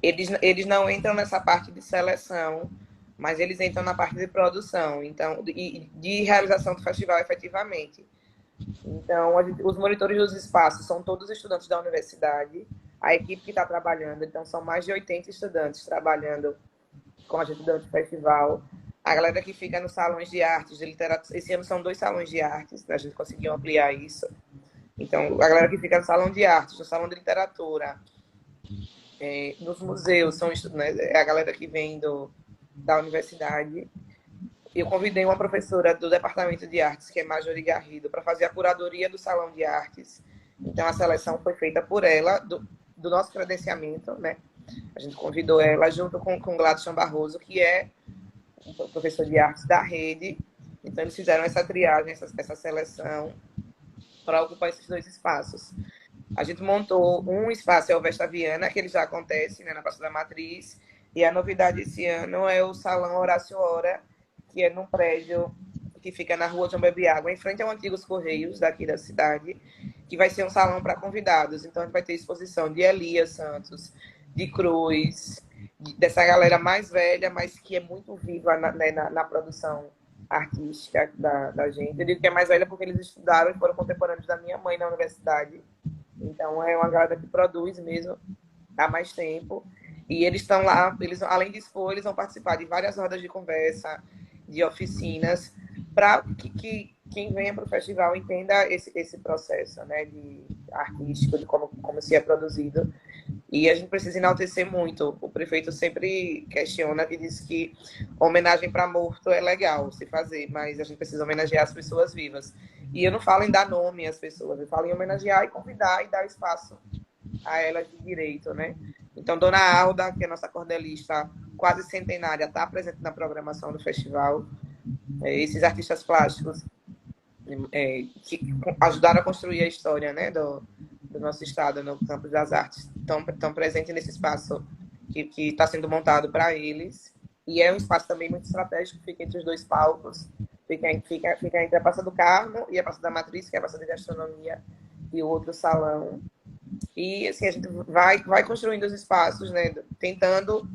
Eles não entram nessa parte de seleção, mas eles entram na parte de produção, então, de realização do festival efetivamente. Então, os monitores dos espaços são todos estudantes da universidade, a equipe que está trabalhando, então são mais de 80 estudantes trabalhando com a gente durante o festival. A galera que fica nos salões de artes, de literatura, esse ano são 2 salões de artes, a gente conseguiu ampliar isso. Então, a galera que fica no salão de artes, no salão de literatura, nos museus, né, a galera que vem da universidade. Eu convidei uma professora do Departamento de Artes, que é Marjorie Garrido, para fazer a curadoria do Salão de Artes. Então, a seleção foi feita por ela, do nosso credenciamento, né? A gente convidou ela junto com Gladson Barroso, que é um professor de artes da rede. Então, eles fizeram essa triagem, essa seleção, para ocupar esses 2 espaços. A gente montou um espaço, é o Vesta Viana, que ele já acontece, né, na Praça da Matriz, e a novidade esse ano é o Salão Horácio Hora, que é num prédio que fica na rua João Bebe Água, em frente ao Antigos Correios daqui da cidade, que vai ser um salão para convidados. Então, a gente vai ter exposição de Elias Santos, de Cruz, dessa galera mais velha, mas que é muito viva na produção artística da gente. Eu digo que é mais velha porque eles estudaram e foram contemporâneos da minha mãe na universidade. Então, é uma galera que produz mesmo há mais tempo. E eles estão lá, além de expor, eles vão participar de várias rodas de conversa, de oficinas, para que quem venha para o festival entenda esse processo, né, de artístico, de como se é produzido. E a gente precisa enaltecer muito. O prefeito sempre questiona e diz que homenagem para morto é legal se fazer, mas a gente precisa homenagear as pessoas vivas. E eu não falo em dar nome às pessoas, eu falo em homenagear e convidar e dar espaço a elas de direito, né? Então, Dona Alda, que é nossa cordelista quase centenária, está presente na programação do festival. Esses artistas plásticos que ajudaram a construir a história, né, do nosso estado no campo das artes estão presentes nesse espaço que está sendo montado para eles. E é um espaço também muito estratégico, fica entre os 2 palcos, fica entre a Praça do Carmo e a Praça da Matriz, que é a Praça de Gastronomia, e o outro salão. E assim, a gente vai construindo os espaços, né, tentando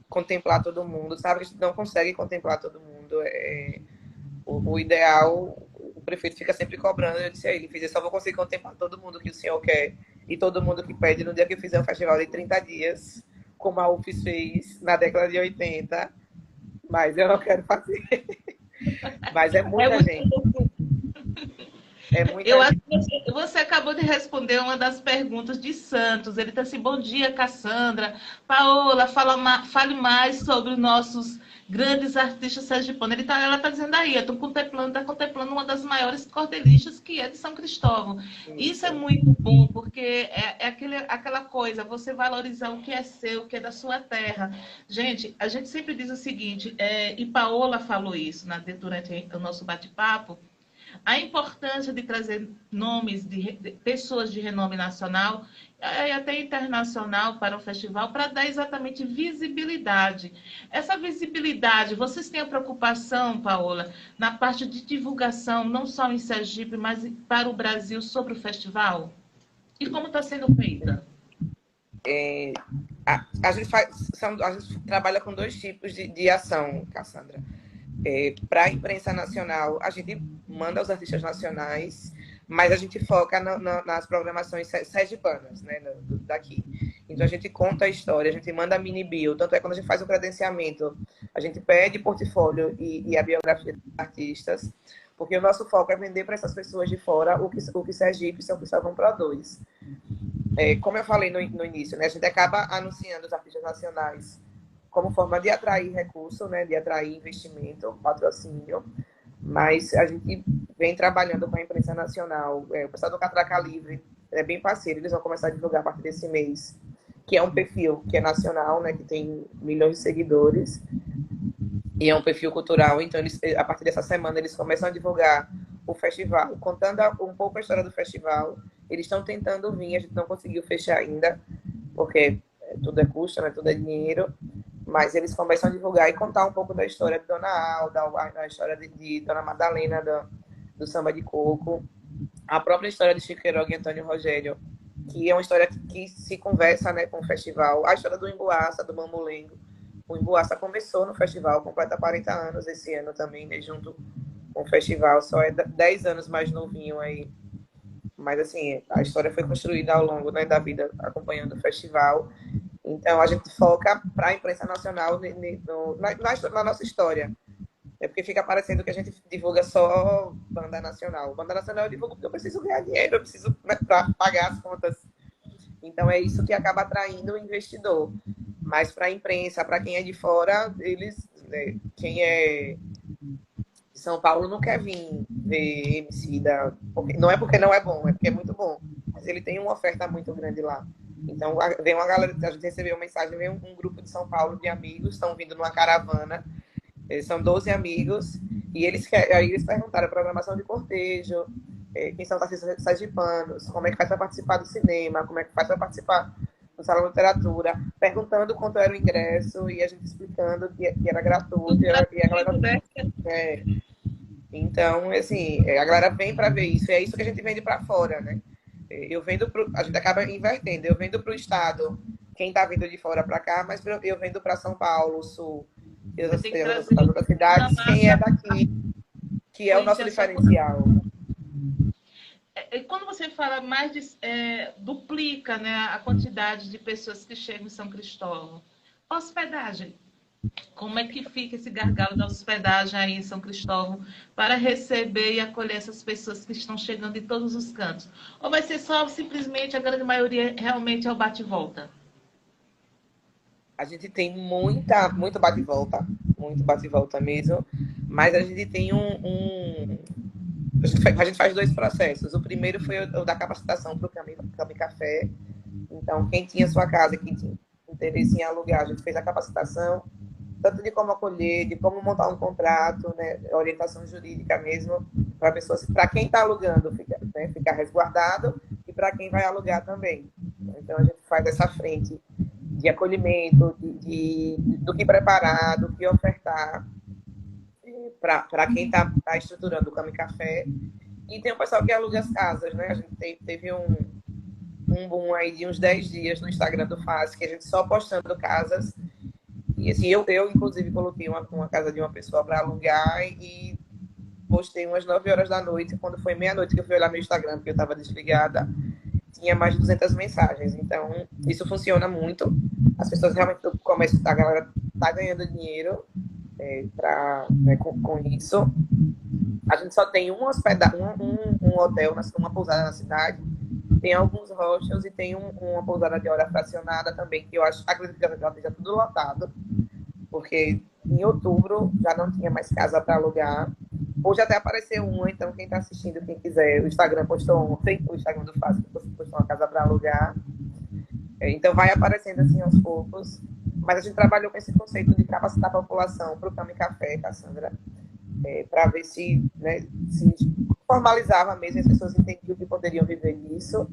contemplar todo mundo. Sabe que a gente não consegue contemplar todo mundo. O ideal, o prefeito fica sempre cobrando. Eu disse a ele, eu só vou conseguir contemplar todo mundo que o senhor quer e todo mundo que pede no dia que eu fizer um festival de 30 dias, como a UFES fez na década de 80, mas eu não quero fazer. Mas é muita gente. Eu acho que você acabou de responder uma das perguntas de Santos. Ele está assim, bom dia, Cassandra. Paola, fale mais sobre os nossos grandes artistas sergipanos. Ela está dizendo aí, está contemplando uma das maiores cordelistas, que é de São Cristóvão. Isso é muito bom, porque aquela coisa, você valorizar o que é seu, o que é da sua terra. Gente, a gente sempre diz o seguinte, e Paola falou isso durante o nosso bate-papo, a importância de trazer nomes de pessoas de renome nacional e até internacional para o festival, para dar exatamente visibilidade. Essa visibilidade, vocês têm a preocupação, Paola, na parte de divulgação, não só em Sergipe, mas para o Brasil sobre o festival? E como está sendo feita? A gente trabalha com dois tipos de ação, Cassandra. Para a imprensa nacional, a gente manda os artistas nacionais, mas a gente foca nas programações sergipanas, né, daqui. Então, a gente conta a história, a gente manda a mini bio, tanto é quando a gente faz o credenciamento, a gente pede portfólio e a biografia dos artistas, porque o nosso foco é vender para essas pessoas de fora o que Sergipe e São Cristóvão produz. Como eu falei no início, né, a gente acaba anunciando os artistas nacionais como forma de atrair recurso, né, de atrair investimento, patrocínio, mas a gente vem trabalhando com a imprensa nacional. O pessoal do Catraca Livre é bem parceiro, eles vão começar a divulgar a partir desse mês, que é um perfil que é nacional, né, que tem milhões de seguidores, e é um perfil cultural, então a partir dessa semana eles começam a divulgar o festival, contando um pouco a história do festival. Eles estão tentando vir, a gente não conseguiu fechar ainda, porque tudo é custo, né, tudo é dinheiro, mas eles começam a divulgar e contar um pouco da história de Dona Alda, a história de Dona Madalena, do samba de coco, a própria história de Chico Queiroga e Antônio Rogério, que é uma história que se conversa, né, com o festival, a história do Emboaça, do Mamulengo. O Emboaça começou no festival, completa 40 anos esse ano também, né, junto com o festival, só é 10 anos mais novinho aí. Mas, assim, a história foi construída ao longo, né, da vida, acompanhando o festival. Então, a gente foca para a imprensa nacional na nossa história. É porque fica parecendo que a gente divulga só banda nacional. Banda nacional eu divulgo porque eu preciso ganhar dinheiro, eu preciso, né, para pagar as contas. Então, é isso que acaba atraindo o investidor. Mas para a imprensa, para quem é de fora, eles, né, quem é de São Paulo não quer vir ver Emicida. Não é porque não é bom, é porque é muito bom. Mas ele tem uma oferta muito grande lá. Então, vem uma galera, a gente recebeu uma mensagem, vem um grupo de São Paulo de amigos, estão vindo numa caravana, eles são 12 amigos, e aí eles perguntaram a programação de cortejo, quem são os artistas sergipanos, como é que faz para participar do cinema, como é que faz para participar do Salão de Literatura, perguntando quanto era o ingresso, e a gente explicando que era gratuito, e a galera... Então, assim, a galera vem para ver isso, e é isso que a gente vende para fora, né? A gente acaba invertendo, eu vendo para o estado quem está vindo de fora para cá, mas eu vendo para São Paulo, Sul, e outras cidades, quem é daqui, que é o nosso diferencial. Quando você fala mais duplica, né, a quantidade de pessoas que chegam em São Cristóvão. Hospedagem. Como é que fica esse gargalo da hospedagem aí em São Cristóvão para receber e acolher essas pessoas que estão chegando de todos os cantos? Ou vai ser só simplesmente a grande maioria realmente é o bate-volta? A gente tem muito bate-volta mesmo, mas a gente tem a gente faz dois processos. O primeiro foi o da capacitação para o Cami Café. Então, quem tinha sua casa, quem tinha interesse em alugar, a gente fez a capacitação, tanto de como acolher, de como montar um contrato, né, orientação jurídica mesmo, para quem está alugando ficar resguardado, e para quem vai alugar também. Então, a gente faz essa frente de acolhimento, do que preparar, do que ofertar, para quem está estruturando o Cami Café. E tem o pessoal que aluga as casas, né? A gente teve um boom aí de uns 10 dias no Instagram do Faz, que a gente só postando casas. E assim, eu inclusive, coloquei uma casa de uma pessoa para alugar e postei umas 9 horas da noite. Quando foi meia-noite que eu fui olhar meu Instagram, porque eu estava desligada, tinha mais de 200 mensagens. Então, isso funciona muito. As pessoas realmente começam, a galera tá ganhando dinheiro com isso. A gente só tem um hotel, uma pousada na cidade. Tem alguns hostels e tem uma pousada de hora fracionada também, que acredito que já esteja tudo lotado, porque em outubro já não tinha mais casa para alugar. Hoje até apareceu uma, então quem está assistindo, quem quiser, o Instagram postou ontem, o Instagram do Fácil postou uma casa para alugar. Então vai aparecendo assim aos poucos, mas a gente trabalhou com esse conceito de capacitar a população para o Cami Café, Cassandra, para ver se formalizava mesmo, as pessoas entendiam que poderiam viver disso.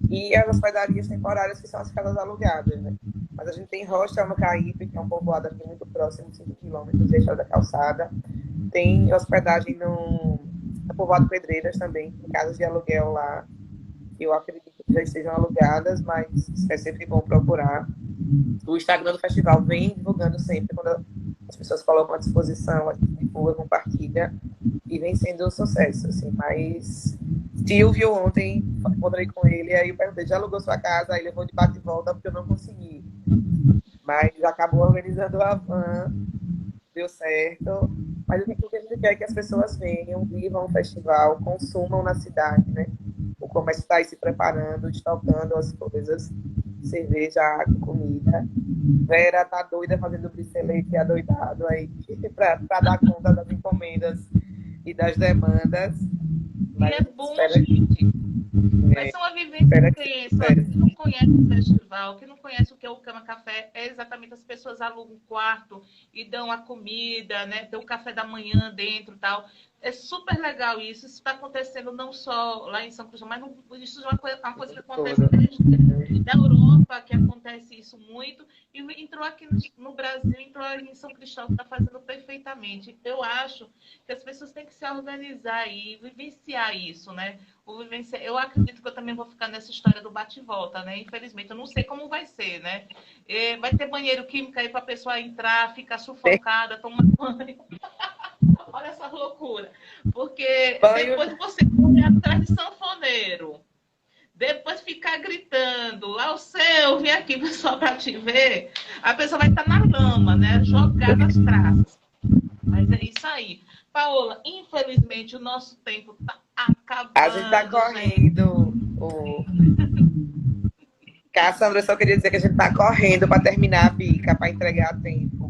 E as hospedarias temporárias, que são as casas alugadas, né? Mas a gente tem Hostel no Caípe, que é um povoado aqui muito próximo, 5 quilômetros, da Estrada da Calçada. Tem hospedagem no povoado Pedreiras também, tem casas de aluguel lá. Eu acredito que já estejam alugadas, mas é sempre bom procurar. O Instagram do festival vem divulgando sempre, quando as pessoas colocam à disposição, a gente divulga, compartilha, e vem sendo um sucesso, assim. Mas Silvio, ontem, encontrei com ele, aí eu perguntei, já alugou sua casa? Aí ele levou de bate e volta, porque eu não consegui. Mas acabou organizando a van, deu certo. Mas o que a gente quer é que as pessoas venham, vivam o festival, consumam na cidade, né? O comércio está aí se preparando, estocando as coisas, cerveja, água, comida. Vera tá doida fazendo bricelete adoidado aí para dar conta das encomendas e das demandas. E é bom, espera gente. Vai ser uma vivência intensa. Quem não conhece o festival, quem não conhece o que é o Cama Café, é exatamente as pessoas alugam um quarto e dão a comida, né? Tem o café da manhã dentro e tal. É super legal isso. Isso está acontecendo não só lá em São Cristóvão, mas isso é uma coisa que acontece desde da Europa, que acontece isso muito. E entrou aqui no Brasil, entrou em São Cristóvão, está fazendo perfeitamente. Eu acho que as pessoas têm que se organizar e vivenciar isso, né? Eu acredito que eu também vou ficar nessa história do bate-volta, né? Infelizmente, eu não sei como vai ser, né? Vai ter banheiro químico aí para a pessoa entrar, ficar sufocada, tomar banho. Olha essa loucura. Porque depois você correr atrás de sanfoneiro, depois ficar gritando, lá o seu, vem aqui só para te ver, a pessoa vai estar na lama, né? Jogada nas praças. Mas é isso aí. Paola, infelizmente o nosso tempo está acabando. A gente está correndo. Cassandra, eu só queria dizer que a gente está correndo para terminar a bica, para entregar a tempo.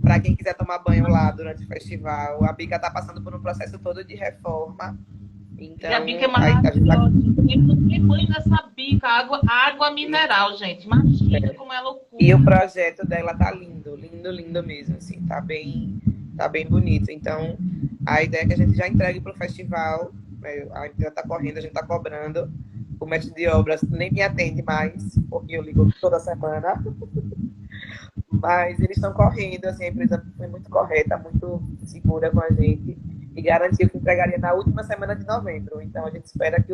Para quem quiser tomar banho lá durante o festival. A bica está passando por um processo todo de reforma. Então, e a bica é maravilhosa. Tem banho nessa bica, água mineral, gente. Imagina como é loucura. E o projeto dela tá lindo, lindo, lindo mesmo, assim, tá bem bonito. Então, a ideia é que a gente já entregue para o festival, né? A gente já tá correndo, a gente tá cobrando. O mestre de obras nem me atende mais, porque eu ligo toda semana. Mas eles estão correndo, assim, a empresa foi muito correta, muito segura com a gente e garantiu que entregaria na última semana de novembro. Então a gente espera que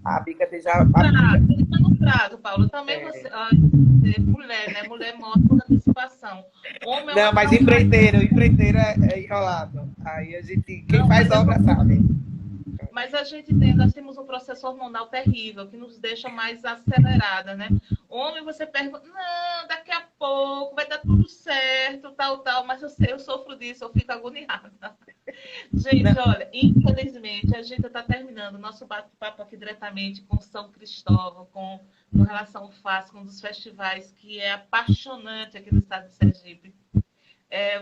a bica esteja... Está no prazo, Paulo. Também você... mulher, né? Mulher morta por antecipação. Homem não, mas empreiteiro é enrolado. Aí a gente... Quem faz obra sabe. Mas nós temos um processo hormonal terrível, que nos deixa mais acelerada, né? Homem, você pergunta, não, daqui a pouco vai dar tudo certo, tal, mas eu sofro disso, eu fico agoniada. Gente, olha, infelizmente, a gente está terminando o nosso bate-papo aqui diretamente com São Cristóvão, com relação ao FASC, um dos festivais que é apaixonante aqui no estado de Sergipe.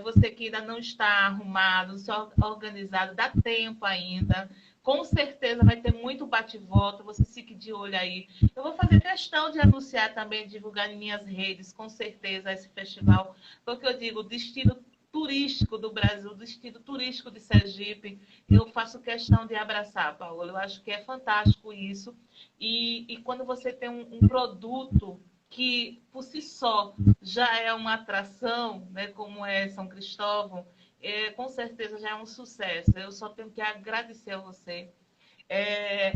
Você que ainda não está arrumado, só organizado, dá tempo ainda. Com certeza vai ter muito bate-volta, você fique de olho aí. Eu vou fazer questão de anunciar também, divulgar em minhas redes, com certeza, esse festival, porque eu digo, o destino turístico do Brasil, o destino turístico de Sergipe, eu faço questão de abraçar, Paulo. Eu acho que é fantástico isso. E quando você tem um produto que, por si só, já é uma atração, né, como é São Cristóvão, com certeza já é um sucesso. Eu só tenho que agradecer a você.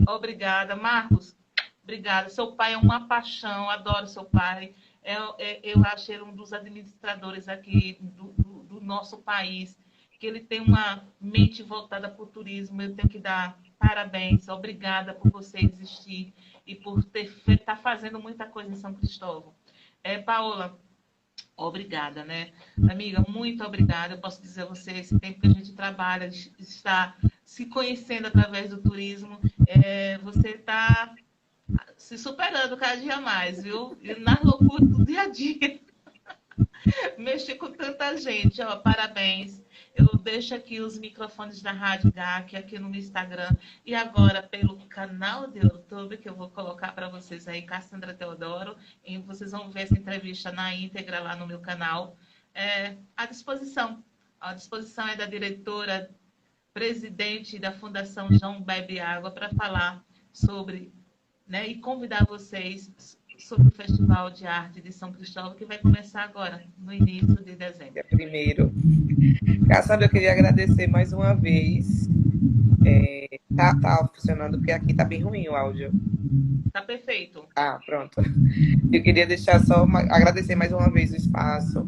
Obrigada. Marcos, obrigada. Seu pai é uma paixão, adoro seu pai. Eu acho ele um dos administradores aqui do nosso país, que ele tem uma mente voltada para o turismo. Eu tenho que dar parabéns. Obrigada por você existir e por estar fazendo muita coisa em São Cristóvão. Paola, obrigada, né? Amiga, muito obrigada. Eu posso dizer a você, esse tempo que a gente trabalha, está se conhecendo através do turismo, você está se superando cada dia mais, viu? E na loucura do dia a dia. Mexer com tanta gente, ó, parabéns. Eu deixo aqui os microfones da Rádio GAC aqui no Instagram e agora pelo canal do YouTube que eu vou colocar para vocês aí, Cassandra Teodoro, e vocês vão ver essa entrevista na íntegra lá no meu canal. À disposição. A disposição é da diretora presidente da Fundação João Bebe Água, para falar sobre, né, e convidar vocês sobre o Festival de Arte de São Cristóvão, que vai começar agora, no início de dezembro. Dia primeiro. Cassandra, eu queria agradecer mais uma vez. Tá funcionando, porque aqui tá bem ruim o áudio. Tá perfeito. Ah, pronto. Eu queria deixar só agradecer mais uma vez o espaço.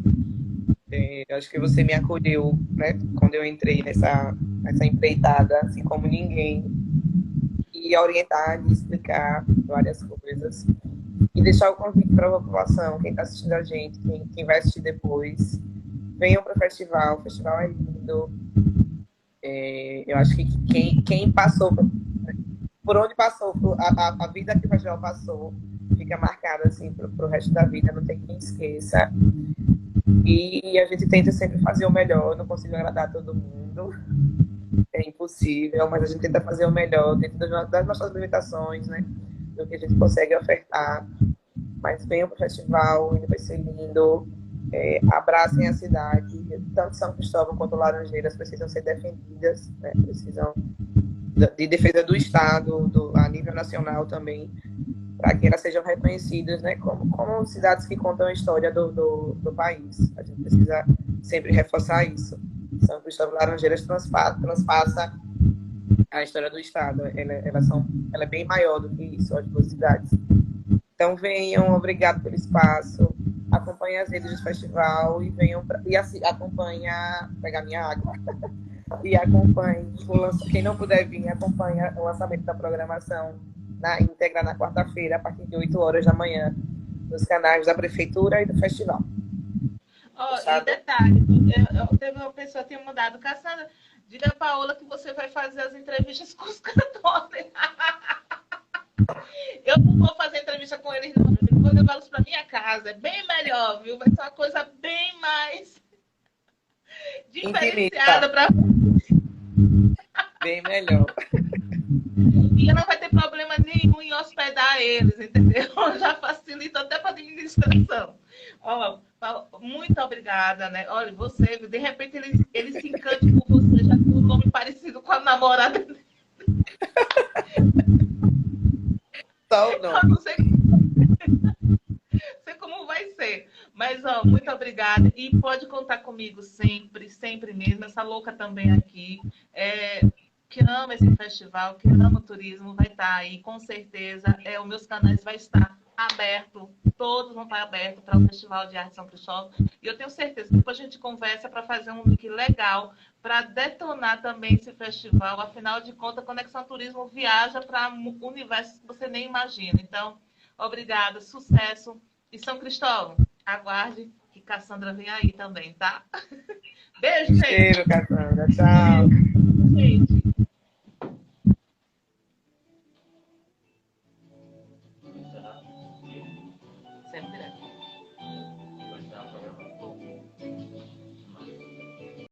Acho que você me acolheu, né, quando eu entrei nessa empreitada, assim como ninguém, e orientar e explicar várias coisas. E deixar o convite para a população, quem está assistindo a gente, quem vai assistir depois, venham para o festival é lindo. Eu acho que quem passou por onde passou, a vida que o festival passou, fica marcada assim, para o resto da vida, não tem quem esqueça. E a gente tenta sempre fazer o melhor, não consigo agradar todo mundo, é impossível, mas a gente tenta fazer o melhor dentro das nossas limitações, né? Do que a gente consegue ofertar. Mas venham para o festival, ele vai ser lindo. Abracem a cidade. Tanto São Cristóvão quanto Laranjeiras precisam ser defendidas, né? Precisam de defesa do Estado, a nível nacional também, para que elas sejam reconhecidas, né, como cidades que contam a história do país. A gente precisa sempre reforçar isso. São Cristóvão e Laranjeiras transpassa a história do Estado. Ela é bem maior do que isso, as duas cidades. Então venham, obrigado pelo espaço, acompanhem as redes do festival e venham acompanha, pegar minha água, e acompanhe, quem não puder vir, acompanha o lançamento da programação na íntegra na quarta-feira, a partir de 8 horas da manhã, nos canais da Prefeitura e do festival. E detalhe, teve uma pessoa que tinha mandado, Cassandra, diga a Paola que você vai fazer as entrevistas com os cantores. Eu não vou fazer entrevista com eles, não. Eu vou levá-los para minha casa. É bem melhor, viu? Vai ser uma coisa bem mais diferenciada para bem melhor. E não vai ter problema nenhum em hospedar eles, entendeu? Já facilita até para a administração. Muito obrigada, né? Olha, você, de repente, ele se encante com você, já tem um nome parecido com a namorada dele. Só o nome. Eu não sei como vai ser. Mas, muito obrigada. E pode contar comigo sempre, sempre mesmo. Essa louca também aqui. Que ama esse festival, que ama o turismo, vai estar aí, com certeza. Os meus canais vai estar aberto, todos vão estar abertos para o Festival de Arte São Cristóvão. E eu tenho certeza que depois a gente conversa para fazer um link legal para detonar também esse festival. Afinal de contas, a Conexão Turismo viaja para universos que você nem imagina. Então, obrigada, sucesso. E São Cristóvão, aguarde que Cassandra vem aí também, tá? Beijo, gente. Beijo, Cassandra. Tchau. Gente.